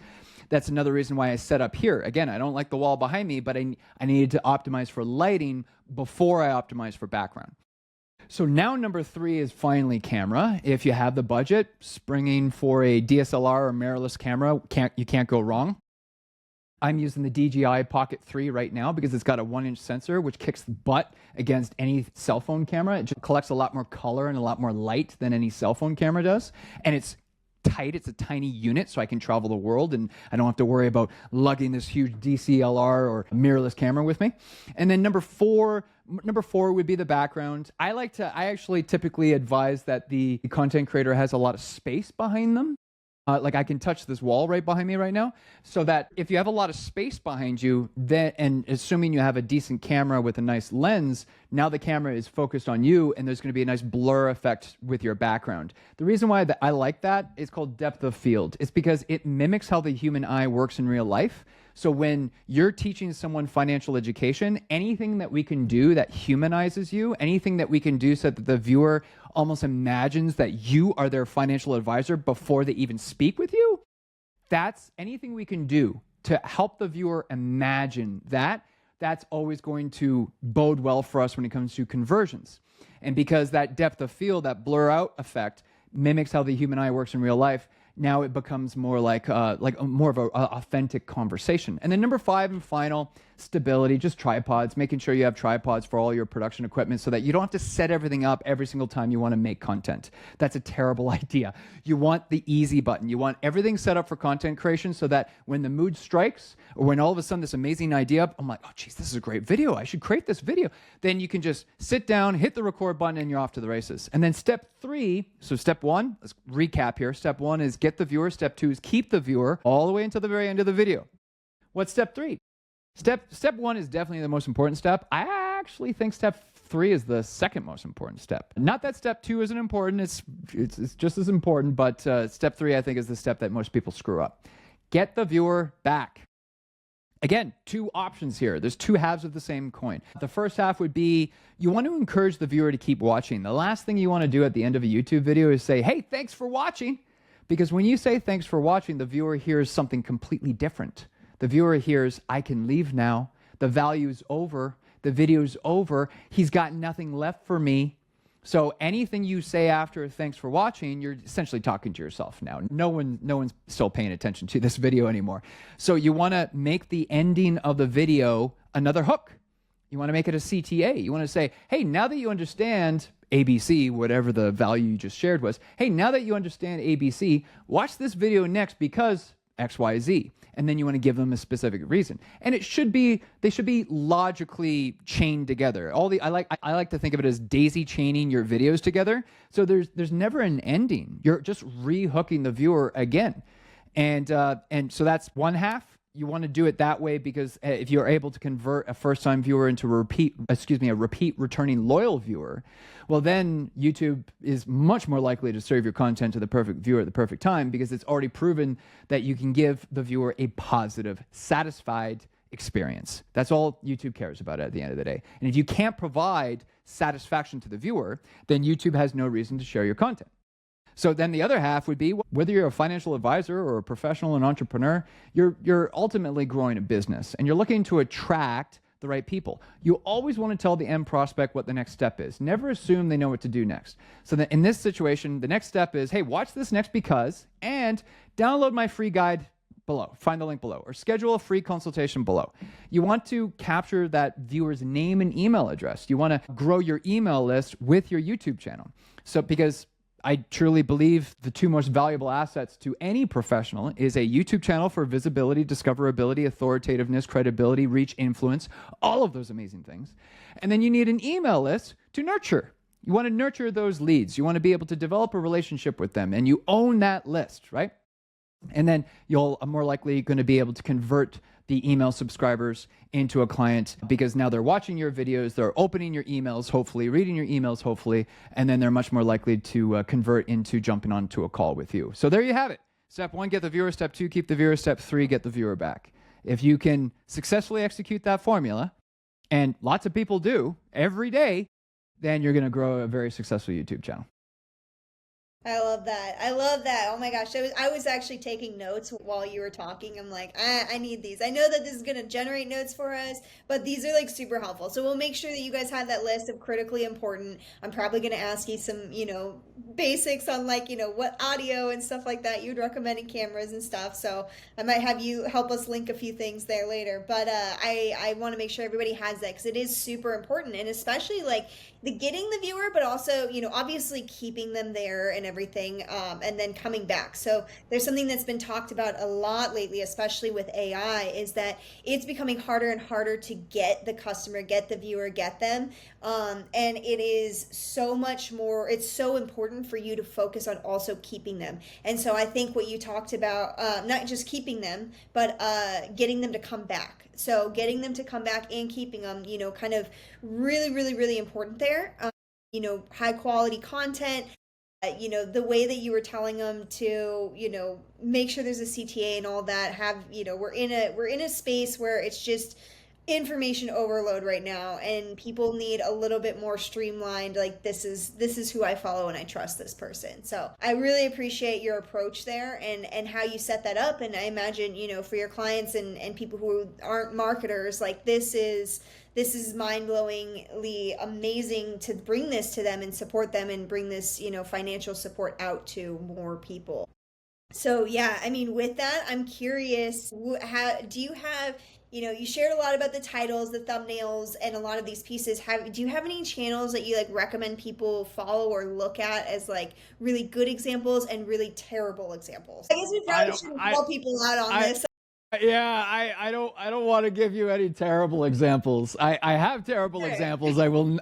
That's another reason why I set up here. Again, I don't like the wall behind me, but I needed to optimize for lighting before I optimize for background. So now number three is finally camera. If you have the budget, springing for a DSLR or mirrorless camera, you can't go wrong. I'm using the DJI Pocket 3 right now because it's got a 1-inch sensor, which kicks butt against any cell phone camera. It just collects a lot more color and a lot more light than any cell phone camera does. And it's tight. It's a tiny unit, so I can travel the world and I don't have to worry about lugging this huge DSLR or mirrorless camera with me. And then number four would be the background. I actually typically advise that the content creator has a lot of space behind them. Like I can touch this wall right behind me right now, so that if you have a lot of space behind you, and assuming you have a decent camera with a nice lens, now the camera is focused on you and there's going to be a nice blur effect with your background. The reason why I like that is called depth of field. It's because it mimics how the human eye works in real life. So when you're teaching someone financial education, anything that we can do that humanizes you, anything that we can do so that the viewer almost imagines that you are their financial advisor before they even speak with you, that's anything we can do to help the viewer imagine that. That's always going to bode well for us when it comes to conversions. And because that depth of field, that blur out effect, mimics how the human eye works in real life, now it becomes more like more of a authentic conversation. And then number five and final, stability, just tripods, making sure you have tripods for all your production equipment so that you don't have to set everything up every single time you want to make content. That's a terrible idea. You want the easy button. You want everything set up for content creation so that when the mood strikes or when all of a sudden this amazing idea, I'm like, oh geez, this is a great video. I should create this video. Then you can just sit down, hit the record button, and you're off to the races. And then step three, so step one, let's recap here. Step one is get the viewer. Step two is keep the viewer all the way until the very end of the video. What's step three? Step one is definitely the most important step. I actually think step three is the second most important step. Not that step two isn't important. It's just as important, but step three, I think, is the step that most people screw up. Get the viewer back. Again, two options here. There's two halves of the same coin. The first half would be you want to encourage the viewer to keep watching. The last thing you want to do at the end of a YouTube video is say, hey, thanks for watching. Because when you say thanks for watching, the viewer hears something completely different. The viewer hears, I can leave now. The value's over. The video's over. He's got nothing left for me. So anything you say after thanks for watching, you're essentially talking to yourself now. No one's still paying attention to this video anymore. So you want to make the ending of the video another hook. You want to make it a CTA. You want to say, hey, now that you understand ABC, whatever the value you just shared was, hey, now that you understand ABC, watch this video next because XYZ. And then you want to give them a specific reason. And they should be logically chained together. I like to think of it as daisy chaining your videos together. So there's never an ending. You're just re-hooking the viewer again. And so that's one half. You want to do it that way because if you're able to convert a first-time viewer into a repeat returning loyal viewer, well, then YouTube is much more likely to serve your content to the perfect viewer at the perfect time because it's already proven that you can give the viewer a positive, satisfied experience. That's all YouTube cares about at the end of the day. And if you can't provide satisfaction to the viewer, then YouTube has no reason to share your content. So then the other half would be whether you're a financial advisor or a professional and entrepreneur, you're ultimately growing a business and you're looking to attract the right people. You always want to tell the end prospect what the next step is. Never assume they know what to do next. So that in this situation, the next step is, hey, watch this next because, and download my free guide below. Find the link below or schedule a free consultation below. You want to capture that viewer's name and email address. You want to grow your email list with your YouTube channel. So because I truly believe the two most valuable assets to any professional is a YouTube channel for visibility, discoverability, authoritativeness, credibility, reach, influence, all of those amazing things. And then you need an email list to nurture. You want to nurture those leads. You want to be able to develop a relationship with them and you own that list, right? And then you're more likely going to be able to convert the email subscribers into a client because now they're watching your videos, they're opening your emails, hopefully, reading your emails, hopefully, and then they're much more likely to convert into jumping onto a call with you. So there you have it. Step 1, get the viewer. Step 2, keep the viewer. Step 3, get the viewer back. If you can successfully execute that formula, and lots of people do every day, then you're going to grow a very successful YouTube channel. I love that. I love that. Oh my gosh. I was actually taking notes while you were talking. I'm like, I need these. I know that this is going to generate notes for us, but these are like super helpful. So we'll make sure that you guys have that list of critically important. I'm probably going to ask you some, basics on like, what audio and stuff like that you'd recommend in cameras and stuff. So I might have you help us link a few things there later. But I want to make sure everybody has that because it is super important. And especially like the getting the viewer, but also, obviously keeping them there and everything, and then coming back. So there's something that's been talked about a lot lately, especially with AI, is that it's becoming harder and harder to get the customer, get the viewer, get them. And it is so much more, it's so important for you to focus on also keeping them. And so I think what you talked about, not just keeping them, but getting them to come back. So getting them to come back and keeping them, kind of really, really, really important there. High quality content, the way that you were telling them to, make sure there's a CTA and all that, we're in a space where it's just information overload right now and people need a little bit more streamlined, like this is who I follow and I trust this person. So I really appreciate your approach there and how you set that up. And I imagine, for your clients and people who aren't marketers, like this is mind-blowingly amazing to bring this to them and support them and bring this, financial support out to more people. So yeah, I mean, with that, I'm curious, how do you have, you shared a lot about the titles, the thumbnails, and a lot of these pieces. Do you have any channels that you like recommend people follow or look at as like really good examples and really terrible examples? I guess we probably shouldn't call people out on this. Yeah, I don't want to give you any terrible examples. I have terrible examples. I will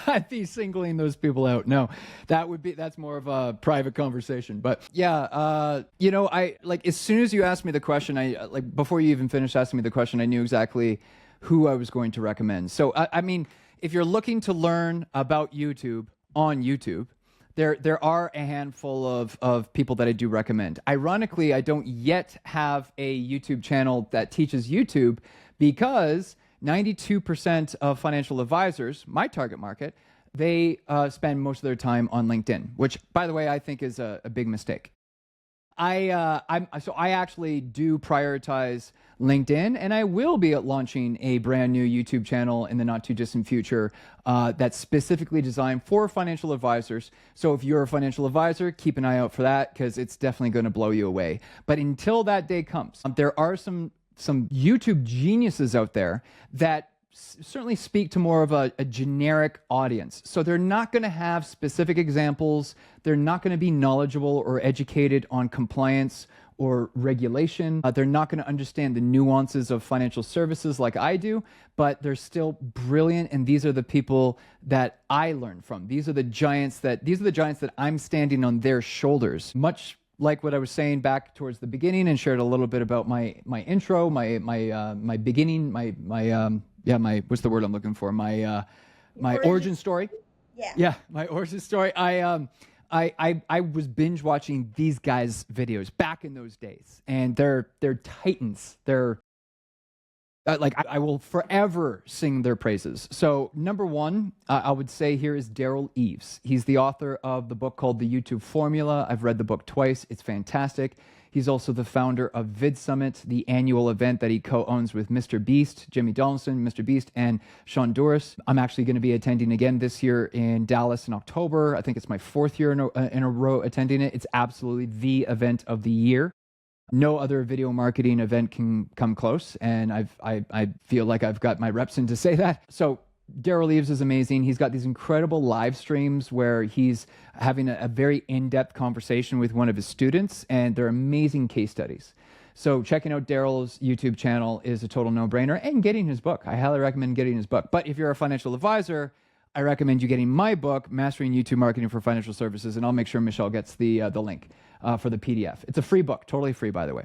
not be singling those people out. No, that's more of a private conversation. But yeah, I like as soon as you asked me the question, before you even finished asking me the question, I knew exactly who I was going to recommend. So I mean, if you're looking to learn about YouTube on YouTube, There are a handful of people that I do recommend. Ironically, I don't yet have a YouTube channel that teaches YouTube because 92% of financial advisors, my target market, they spend most of their time on LinkedIn, which, by the way, I think is a big mistake. So I actually do prioritize LinkedIn, and I will be launching a brand new YouTube channel in the not too distant future that's specifically designed for financial advisors. So if you're a financial advisor, keep an eye out for that because it's definitely going to blow you away. But until that day comes, there are some YouTube geniuses out there that certainly speak to more of a generic audience. So they're not going to have specific examples. They're not going to be knowledgeable or educated on compliance or regulation. They're not going to understand the nuances of financial services like I do, but they're still brilliant. And these are the people that I learn from. These are the giants that I'm standing on their shoulders. Much like what I was saying back towards the beginning, and shared a little bit about my intro, my beginning, what's the word I'm looking for? My origin story. Yeah, my origin story. I was binge watching these guys' videos back in those days, and they're titans. They're I will forever sing their praises. So number one, I would say here is Derral Eves. He's the author of the book called The YouTube Formula. I've read the book twice. It's fantastic. He's also the founder of Vid Summit, the annual event that he co-owns with Mr. Beast, Jimmy Donaldson, Mr. Beast, and Sean Duras. I'm actually going to be attending again this year in Dallas in October. I think it's my 4th year in a row attending it. It's absolutely the event of the year. No other video marketing event can come close, and I feel like I've got my reps in to say that. So Derral Eves is amazing. He's got these incredible live streams where he's having a very in-depth conversation with one of his students, and they're amazing case studies. So checking out Derral's YouTube channel is a total no-brainer, and getting his book. I highly recommend getting his book. But if you're a financial advisor, I recommend you getting my book, Mastering YouTube Marketing for Financial Services, and I'll make sure Michelle gets the link for the PDF. It's a free book, totally free, by the way.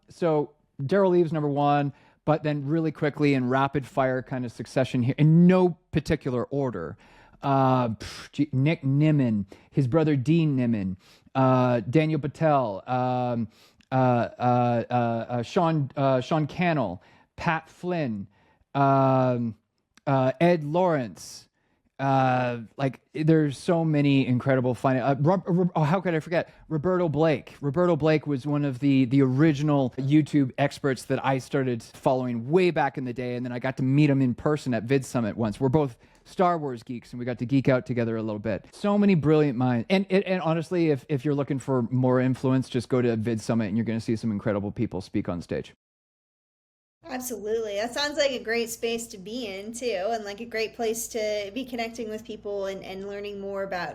So Derral Eves, number one, but then really quickly in rapid fire kind of succession here, in no particular order. Nick Nimmin, his brother Dean Nimmin, Daniel Patel, Sean Cannell, Pat Flynn, Ed Lawrence. There's so many incredible how could I forget Roberto Blake? Roberto Blake was one of the original YouTube experts that I started following way back in the day, and then I got to meet him in person at Vid Summit once. We're both Star Wars geeks, and we got to geek out together a little bit. So many brilliant minds, and honestly, if you're looking for more influence, just go to Vid Summit, and you're going to see some incredible people speak on stage. Absolutely. That sounds like a great space to be in too, and like a great place to be connecting with people and learning more about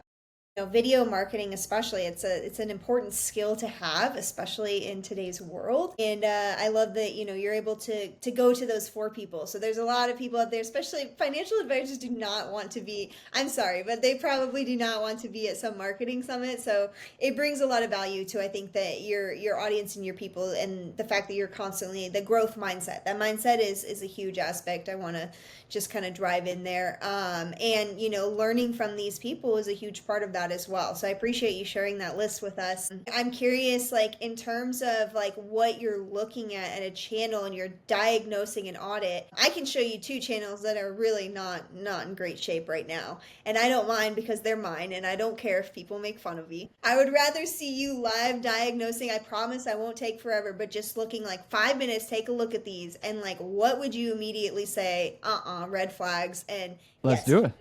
video marketing. Especially it's an important skill to have, especially in today's world. And I love that you're able to go to those 4 people. So there's a lot of people out there, especially financial advisors, do not want to be, I'm sorry, but they probably do not want to be at some marketing summit. So it brings a lot of value to, I think, that your audience and your people, and the fact that you're constantly the growth mindset. That mindset is a huge aspect I want to just kind of drive in there. And learning from these people is a huge part of that as well. So I appreciate you sharing that list with us. I'm curious, in terms of what you're looking at a channel and you're diagnosing an audit. I can show you 2 channels that are really not in great shape right now. And I don't mind because they're mine, and I don't care if people make fun of me. I would rather see you live diagnosing. I promise I won't take forever, but just looking 5 minutes, take a look at these, and what would you immediately say, red flags, and let's do it.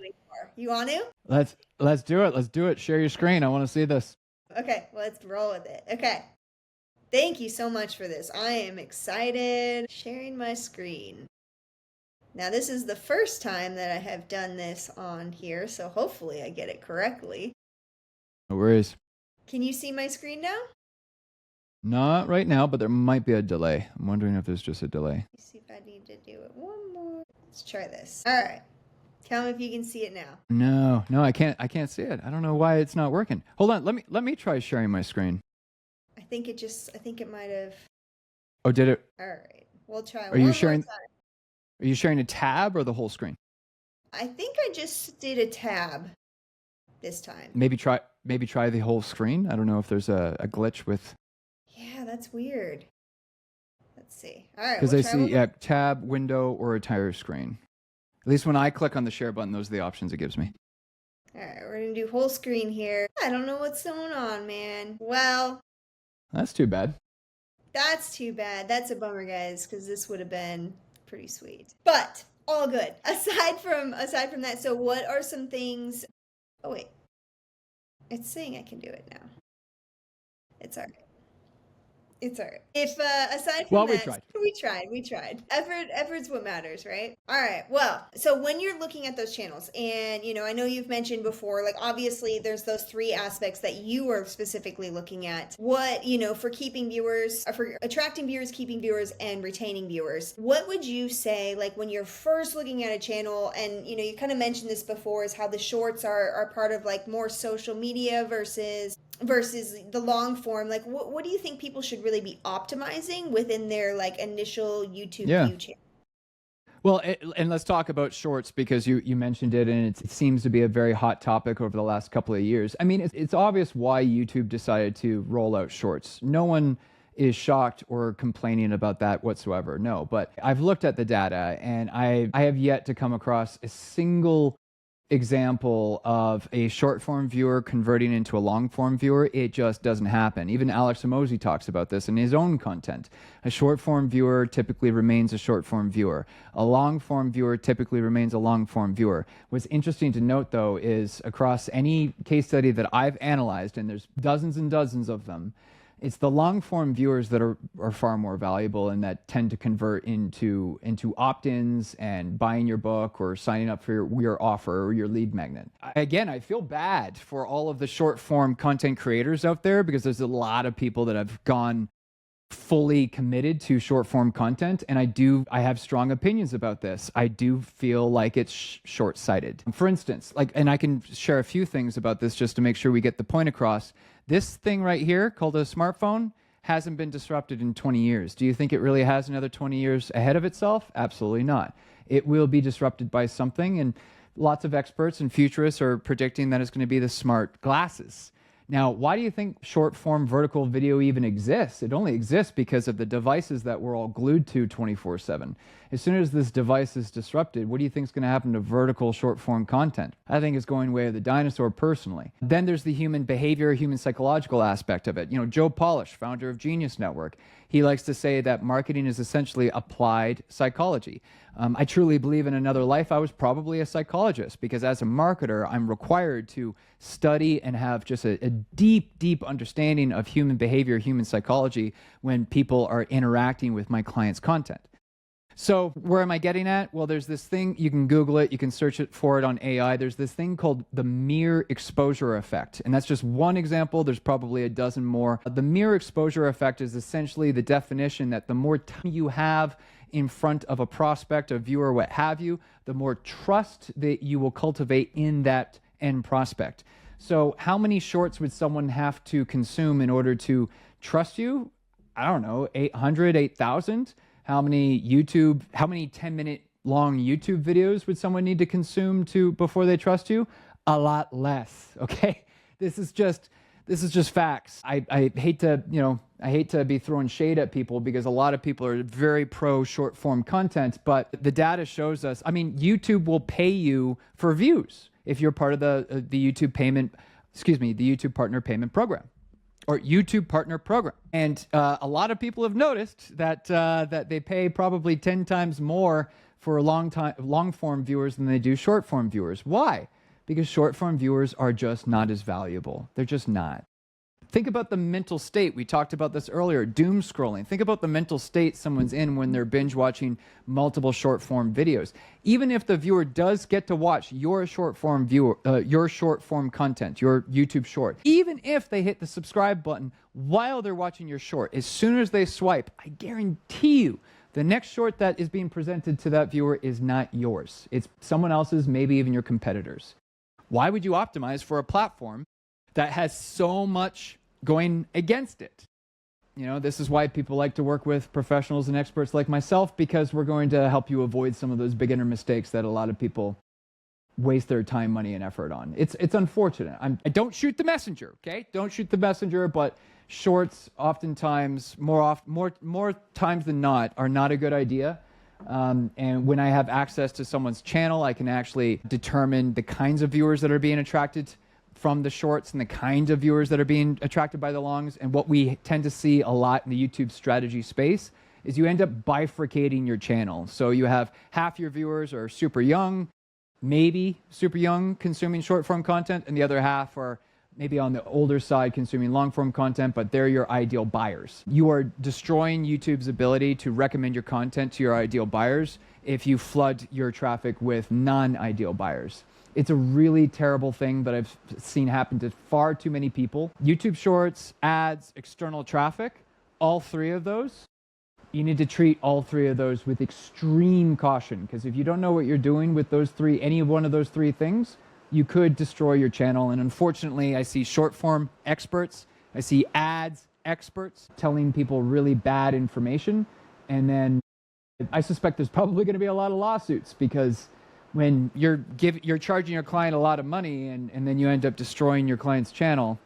You want to? Let's do it. Let's do it. Share your screen. I want to see this. Okay, let's roll with it. Okay. Thank you so much for this. I am excited. Sharing my screen. Now, this is the first time that I have done this on here, so hopefully I get it correctly. No worries. Can you see my screen now? Not right now, but there might be a delay. I'm wondering if there's just a delay. Let's see if I need to do it one more. Let's try this. All right. Tell me if you can see it now. No, I can't see it. I don't know why it's not working. Hold on, let me try sharing my screen. I think it might have. Oh, did it? All right. We'll try Are you sharing? Are you sharing a tab or the whole screen? I think I just did a tab. this time. Maybe try the whole screen. I don't know if there's a glitch with. Yeah, that's weird. Let's see. All right. Because I see tab, window, or entire screen. At least when I click on the share button, those are the options it gives me. All right, we're going to do whole screen here. I don't know what's going on, man. Well, that's too bad. That's too bad. That's a bummer, guys, because this would have been pretty sweet. But all good. Aside from that, so what are some things? Oh wait, it's saying I can do it now. It's all right. It's all right. If aside from that, we tried. Effort's what matters, right? All right. Well, so when you're looking at those channels, and I know you've mentioned before, like obviously there's those three aspects that you are specifically looking at. What for keeping viewers, for attracting viewers, keeping viewers, and retaining viewers. What would you say, like when you're first looking at a channel, and you kind of mentioned this before, is how the shorts are part of like more social media versus the long form. Like what do you think people should really be optimizing within their like initial YouTube view channel? Well, and let's talk about shorts, because you mentioned it, and it seems to be a very hot topic over the last couple of years. I mean, it's obvious why YouTube decided to roll out shorts. No one is shocked or complaining about that whatsoever. No, but I've looked at the data, and I have yet to come across a single example of a short form viewer converting into a long form viewer. It just doesn't happen. Even Alex Hormozi talks about this in his own content. A short form viewer typically remains a short form viewer. A long form viewer typically remains a long form viewer. What's interesting to note, though, is across any case study that I've analyzed, and there's dozens and dozens of them, it's the long form viewers that are far more valuable and that tend to convert into opt-ins and buying your book or signing up for your offer or your lead magnet. Again, I feel bad for all of the short form content creators out there, because there's a lot of people that have gone fully committed to short form content, and I have strong opinions about this. I do feel like it's short-sighted. For instance, and I can share a few things about this just to make sure we get the point across. This thing right here called a smartphone hasn't been disrupted in 20 years. Do you think it really has another 20 years ahead of itself? Absolutely not. It will be disrupted by something, and lots of experts and futurists are predicting that it's going to be the smart glasses. Now, why do you think short-form vertical video even exists? It only exists because of the devices that we're all glued to 24/7. As soon as this device is disrupted, what do you think is going to happen to vertical short-form content? I think it's going way of the dinosaur, personally. Then there's the human behavior, human psychological aspect of it. Joe Polish, founder of Genius Network, he likes to say that marketing is essentially applied psychology. I truly believe in another life I was probably a psychologist, because as a marketer, I'm required to study and have just a deep, deep understanding of human behavior, human psychology, when people are interacting with my clients' content. So where am I getting at? Well, there's this thing, you can Google it, you can search it for it on AI. There's this thing called the mere exposure effect. And that's just one example. There's probably a dozen more. The mere exposure effect is essentially the definition that the more time you have in front of a prospect, a viewer, what have you, the more trust that you will cultivate in that end prospect. So how many shorts would someone have to consume in order to trust you? I don't know, 800, 8,000? How many 10-minute long YouTube videos would someone need to consume before they trust you? A lot less, okay? This is just facts. I hate to be throwing shade at people, because a lot of people are very pro short form content, but the data shows us, YouTube will pay you for views if you're part of the YouTube Partner Payment Program, or YouTube Partner Program. And a lot of people have noticed that they pay probably 10 times more for long form viewers than they do short form viewers. Why? Because short form viewers are just not as valuable. They're just not. Think about the mental state. We talked about this earlier, doom scrolling. Think about the mental state someone's in when they're binge watching multiple short form videos. Even if the viewer does get to watch your short form content, your YouTube short, even if they hit the subscribe button while they're watching your short, as soon as they swipe, I guarantee you, the next short that is being presented to that viewer is not yours. It's someone else's, maybe even your competitors. Why would you optimize for a platform that has so much going against it? This is why people like to work with professionals and experts like myself, because we're going to help you avoid some of those beginner mistakes that a lot of people waste their time, money, and effort on. It's unfortunate. I don't shoot the messenger, okay? Don't shoot the messenger, but shorts oftentimes, more times than not, are not a good idea. And when I have access to someone's channel, I can actually determine the kinds of viewers that are being attracted from the shorts and the kinds of viewers that are being attracted by the longs. And what we tend to see a lot in the YouTube strategy space is you end up bifurcating your channel. So you have half your viewers are super young, maybe super young, consuming short form content, and the other half are maybe on the older side consuming long form content, but they're your ideal buyers. You are destroying YouTube's ability to recommend your content to your ideal buyers if you flood your traffic with non-ideal buyers. It's a really terrible thing that I've seen happen to far too many people. YouTube Shorts, ads, external traffic, all three of those, you need to treat all three of those with extreme caution, because if you don't know what you're doing with those three, any one of those three things, you could destroy your channel. And unfortunately, I see short form experts, I see ads experts telling people really bad information. And then I suspect there's probably going to be a lot of lawsuits, because when you're charging your client a lot of money and then you end up destroying your client's channel,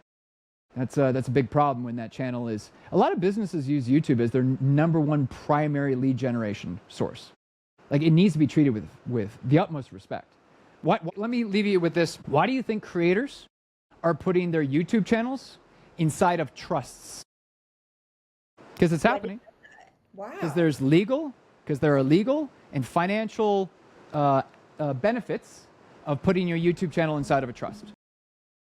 that's a big problem when that channel is... A lot of businesses use YouTube as their number one primary lead generation source. Like, it needs to be treated with the utmost respect. Let me leave you with this. Why do you think creators are putting their YouTube channels inside of trusts? Because it's happening. Wow. Because there are legal and financial benefits of putting your YouTube channel inside of a trust.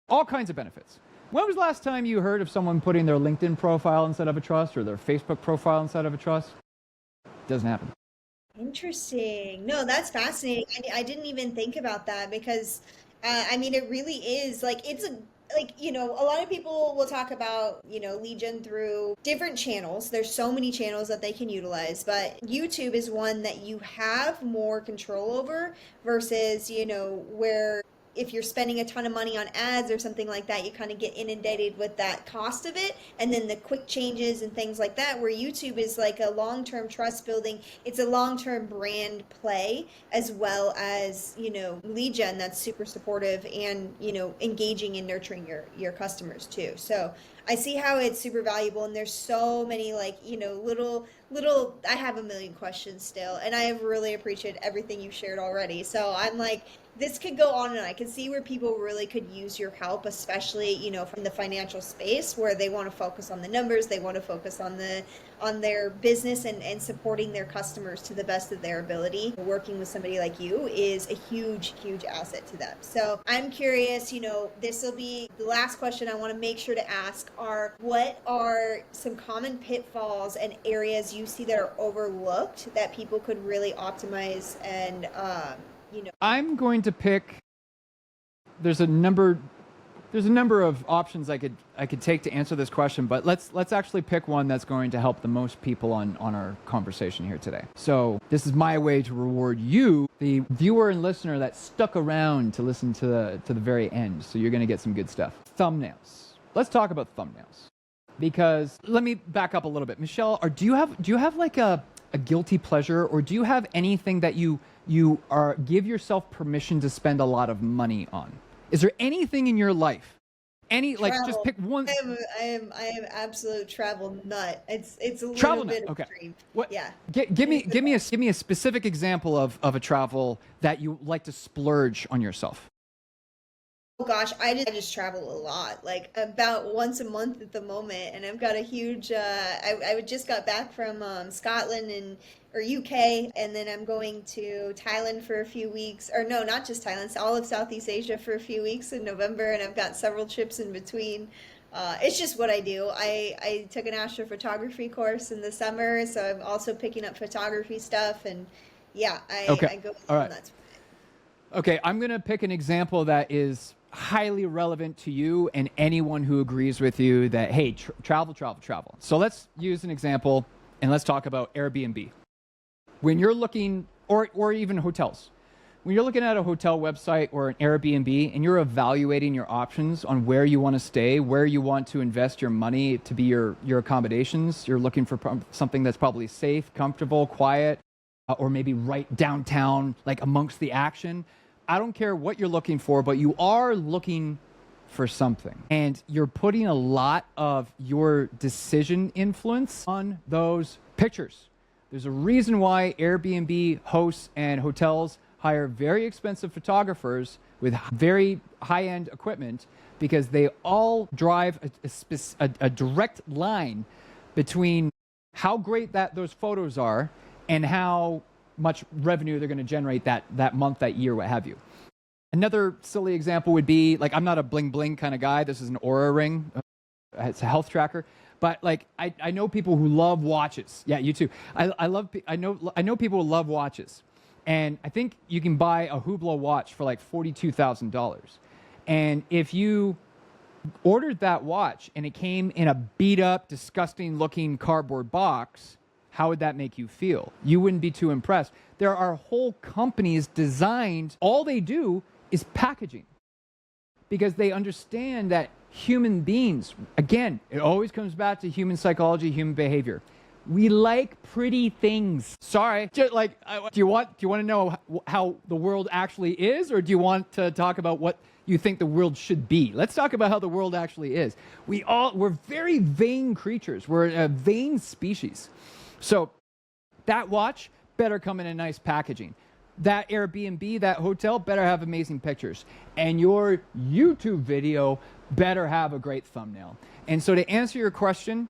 All kinds of benefits. When was the last time you heard of someone putting their LinkedIn profile inside of a trust or their Facebook profile inside of a trust? Doesn't happen. Interesting. No, that's fascinating. I didn't even think about that because, I mean, it really is like, a lot of people will talk about, lead gen through different channels. There's so many channels that they can utilize, but YouTube is one that you have more control over versus, where if you're spending a ton of money on ads or something like that, you kind of get inundated with that cost of it. And then the quick changes and things like that, where YouTube is like a long-term trust building. It's a long-term brand play, as well as, lead gen that's super supportive and, engaging and nurturing your customers too. So I see how it's super valuable. And there's so many little, I have a million questions still. And I have really appreciated everything you've shared already. So I'm like, this could go on, and I can see where people really could use your help, especially, from the financial space where they want to focus on the numbers, they want to focus on their business and supporting their customers to the best of their ability. Working with somebody like you is a huge, huge asset to them. So I'm curious, this will be the last question I want to make sure to ask what are some common pitfalls and areas you see that are overlooked that people could really optimize and, I'm going to pick. There's a number of options I could take to answer this question, but let's actually pick one that's going to help the most people on our conversation here today. So this is my way to reward you, the viewer and listener that stuck around to listen to the very end. So you're going to get some good stuff. Thumbnails. Let's talk about thumbnails, because let me back up a little bit. Michelle, do you have like a guilty pleasure, or do you have anything that you give yourself permission to spend a lot of money on? Is there anything in your life? Just pick one. I am absolute travel nut. It's a little travel bit nut. Okay. extreme. What? Yeah. Give me a specific example of a travel that you like to splurge on yourself. Oh gosh, I just travel a lot, like about once a month at the moment, and I've got a huge. I just got back from Scotland or UK, and then I'm going to Thailand for a few weeks, or no, not just Thailand, all of Southeast Asia for a few weeks in November, and I've got several trips in between. It's just what I do. I took an astrophotography course in the summer, so I'm also picking up photography stuff, and yeah, I go all right. nuts. Okay, I'm gonna pick an example that is highly relevant to you and anyone who agrees with you that, hey, travel. So let's use an example, and let's talk about Airbnb. When you're looking, or even hotels, when you're looking at a hotel website or an Airbnb and you're evaluating your options on where you want to stay, where you want to invest your money to be your accommodations, you're looking for something that's probably safe, comfortable, quiet, or maybe right downtown, like amongst the action. I don't care what you're looking for, but you are looking for something. And you're putting a lot of your decision influence on those pictures. There's a reason why Airbnb hosts and hotels hire very expensive photographers with very high-end equipment, because they all drive a direct line between how great those photos are and how much revenue they're going to generate that month, that year, what have you. Another silly example would be, like, I'm not a bling bling kind of guy. This is an Oura ring. It's a health tracker. But like, I know people who love watches. Yeah, you too. I know people who love watches. And I think you can buy a Hublot watch for like $42,000. And if you ordered that watch and it came in a beat up, disgusting looking cardboard box, how would that make you feel? You wouldn't be too impressed. There are whole companies designed, all they do is packaging, because they understand that human beings, again, it always comes back to human psychology, human behavior. We like pretty things. Sorry, just like, do you want to know how the world actually is, or do you want to talk about what you think the world should be? Let's talk about how the world actually is. We're very vain creatures. We're a vain species. So that watch better come in a nice packaging. That Airbnb, that hotel better have amazing pictures. And your YouTube video better have a great thumbnail. And so to answer your question,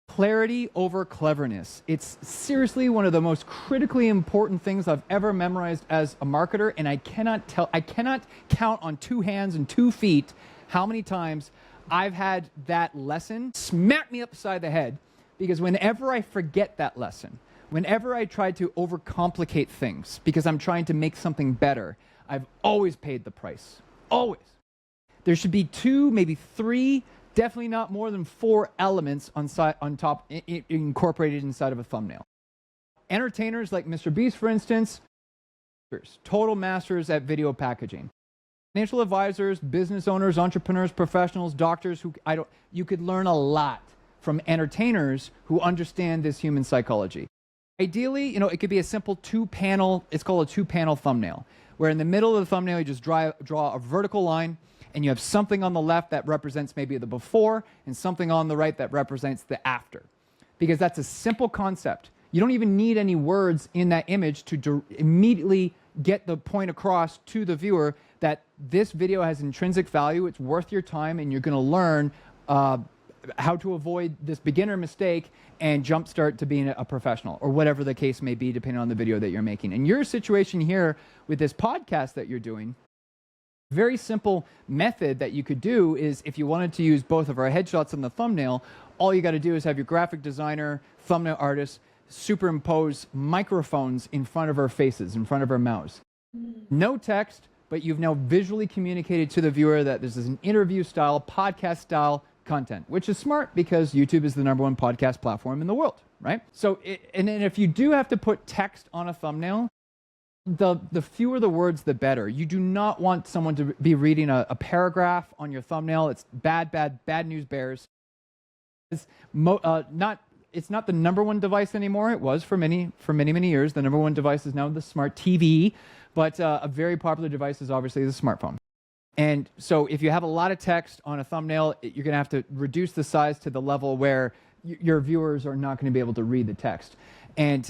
clarity over cleverness. It's seriously one of the most critically important things I've ever memorized as a marketer, and I cannot count on 2 hands and 2 feet how many times I've had that lesson smack me upside the head, because whenever I forget that lesson, whenever I try to overcomplicate things because I'm trying to make something better, I've always paid the price. Always. There should be 2, maybe 3, definitely not more than 4 elements on top, incorporated inside of a thumbnail. Entertainers like Mr. Beast, for instance, total masters at video packaging. Financial advisors, business owners, entrepreneurs, professionals, doctors, you could learn a lot from entertainers who understand this human psychology. Ideally, it could be a simple 2-panel, it's called a 2-panel thumbnail, where in the middle of the thumbnail you just draw a vertical line, and you have something on the left that represents maybe the before and something on the right that represents the after. Because that's a simple concept. You don't even need any words in that image to immediately get the point across to the viewer that this video has intrinsic value, it's worth your time, and you're going to learn how to avoid this beginner mistake and jumpstart to being a professional, or whatever the case may be, depending on the video that you're making. In your situation here with this podcast that you're doing, very simple method that you could do is, if you wanted to use both of our headshots on the thumbnail, all you got to do is have your graphic designer, thumbnail artist, superimpose microphones in front of our faces, in front of our mouths. No text, but you've now visually communicated to the viewer that this is an interview style, podcast style content, which is smart because YouTube is the #1 podcast platform in the world, right? So, and then if you do have to put text on a thumbnail, the fewer the words, the better. You do not want someone to be reading a paragraph on your thumbnail. It's bad news bears. It's not the #1 device anymore. It was for many years. The #1 device is now the smart TV, but a very popular device is obviously the smartphone. And so if you have a lot of text on a thumbnail, you're going to have to reduce the size to the level where your viewers are not going to be able to read the text. And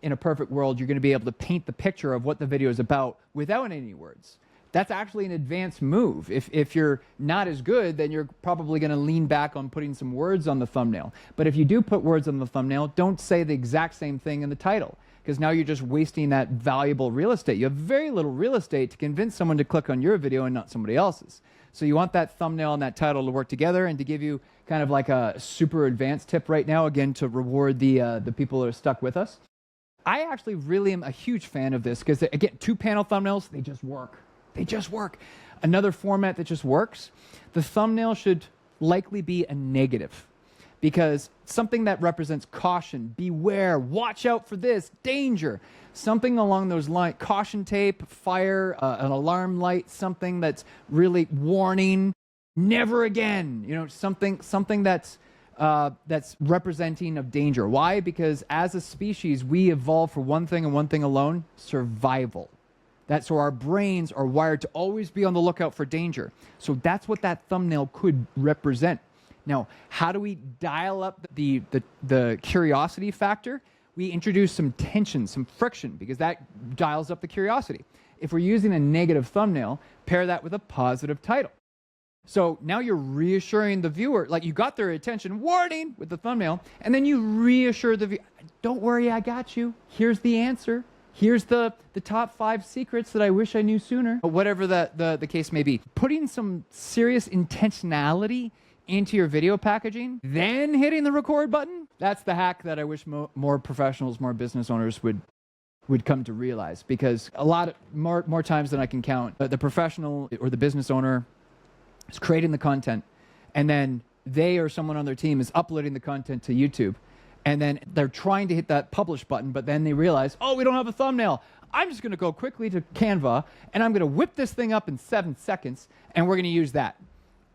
in a perfect world, you're going to be able to paint the picture of what the video is about without any words. That's actually an advanced move. If you're not as good, then you're probably going to lean back on putting some words on the thumbnail. But if you do put words on the thumbnail, don't say the exact same thing in the title, because now you're just wasting that valuable real estate. You have very little real estate to convince someone to click on your video and not somebody else's. So you want that thumbnail and that title to work together. And to give you kind of like a super advanced tip right now, again, to reward the people that are stuck with us, I actually really am a huge fan of this, because, again, 2-panel thumbnails, they just work. They just work. Another format that just works, the thumbnail should likely be a negative, because something that represents caution, beware, watch out for this, danger, something along those lines, caution tape, fire, an alarm light, something that's really warning, never again, something that's representing of danger. Why? Because as a species, we evolved for one thing and one thing alone: survival. So our brains are wired to always be on the lookout for danger. So that's what that thumbnail could represent. Now, how do we dial up the curiosity factor? We introduce some tension, some friction, because that dials up the curiosity. If we're using a negative thumbnail, pair that with a positive title. So now you're reassuring the viewer, like you got their attention, warning, with the thumbnail, and then you reassure the viewer, don't worry, I got you. Here's the answer. Here's the top 5 secrets that I wish I knew sooner. Whatever the case may be. Putting some serious intentionality into your video packaging, then hitting the record button, that's the hack that I wish more professionals, more business owners would come to realize. Because more times than I can count, the professional or the business owner is creating the content, and then they or someone on their team is uploading the content to YouTube, and then they're trying to hit that publish button, but then they realize, oh, we don't have a thumbnail. I'm just going to go quickly to Canva, and I'm going to whip this thing up in 7 seconds, and we're going to use that.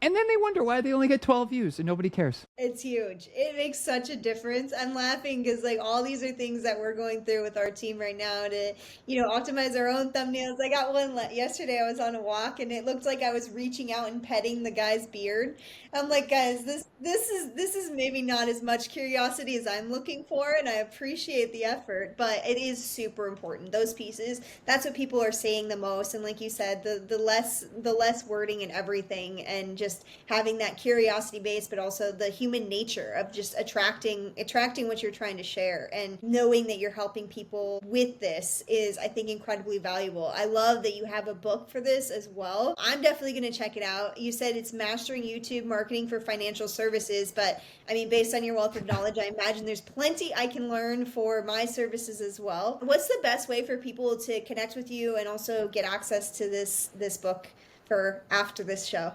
And then they wonder why they only get 12 views and nobody cares. It's huge. It makes such a difference. I'm laughing because like all these are things that we're going through with our team right now to, optimize our own thumbnails. I got one yesterday. I was on a walk and it looked like I was reaching out and petting the guy's beard. I'm like, guys, this is maybe not as much curiosity as I'm looking for, and I appreciate the effort, but it is super important. Those pieces, that's what people are saying the most. And like you said, the less wording and everything, and just having that curiosity base, but also the human nature of just attracting what you're trying to share, and knowing that you're helping people with this is, I think, incredibly valuable. I love that you have a book for this as well. I'm definitely going to check it out. You said it's Mastering YouTube Marketing for Financial Services, but I mean, based on your wealth of knowledge, I imagine there's plenty I can learn for my services as well. What's the best way for people to connect with you and also get access to this book for after this show?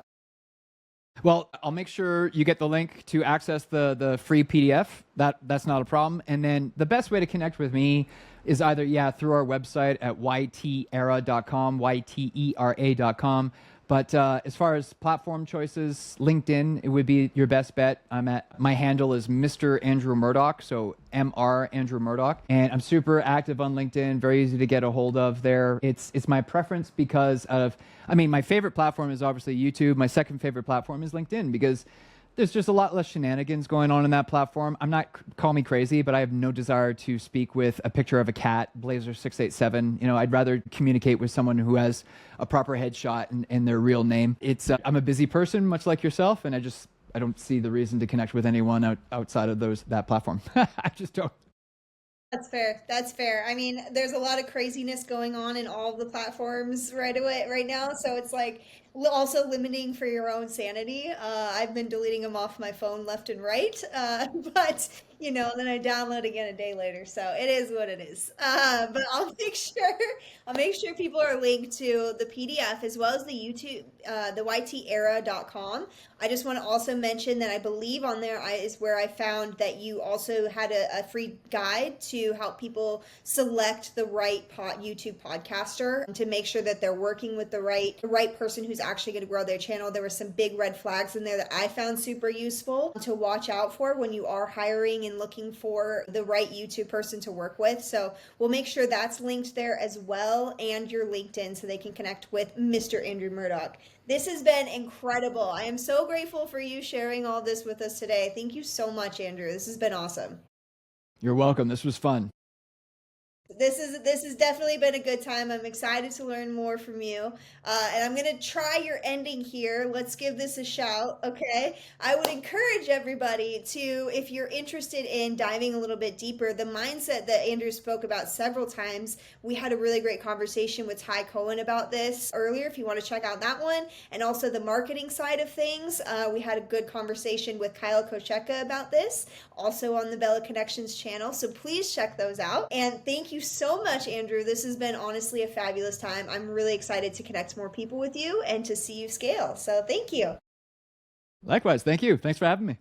Well, I'll make sure you get the link to access the free PDF. That's not a problem. And then the best way to connect with me is either, through our website at ytera.com, ytera.com. But as far as platform choices, LinkedIn, it would be your best bet. My handle is Mr. Andrew Murdoch, so Mr. Andrew Murdoch. And I'm super active on LinkedIn, very easy to get a hold of there. It's my preference because my favorite platform is obviously YouTube. My second favorite platform is LinkedIn because there's just a lot less shenanigans going on in that platform. Call me crazy, but I have no desire to speak with a picture of a cat, Blazer687. I'd rather communicate with someone who has a proper headshot and their real name. I'm a busy person, much like yourself, and I don't see the reason to connect with anyone outside of that platform. I just don't. That's fair. I mean, there's a lot of craziness going on in all of the platforms right now. So it's like also limiting for your own sanity. I've been deleting them off my phone left and right. But then I download again a day later. So it is what it is. But I'll make sure people are linked to the PDF as well as the YouTube, the ytera.com. I just want to also mention that I believe on there is where I found that you also had a free guide to help people select the right YouTube podcaster, to make sure that they're working with the right person who's actually going to grow their channel. There were some big red flags in there that I found super useful to watch out for when you are hiring and looking for the right YouTube person to work with. So we'll make sure that's linked there as well, and your LinkedIn, so they can connect with Mr. Andrew Murdoch. This has been incredible. I am so grateful for you sharing all this with us today. Thank you so much, Andrew. This has been awesome. You're welcome. This was fun. This has definitely been a good time. I'm excited to learn more from you. And I'm going to try your ending here. Let's give this a shout, okay? I would encourage everybody to, if you're interested in diving a little bit deeper, the mindset that Andrew spoke about several times, we had a really great conversation with Ty Cohen about this earlier, if you want to check out that one. And also the marketing side of things. We had a good conversation with Kyle Kocheka about this, also on the Bella Connections channel. So please check those out. And thank you so much, Andrew. This has been honestly a fabulous time. I'm really excited to connect more people with you and to see you scale. So thank you. Likewise. Thank you. Thanks for having me.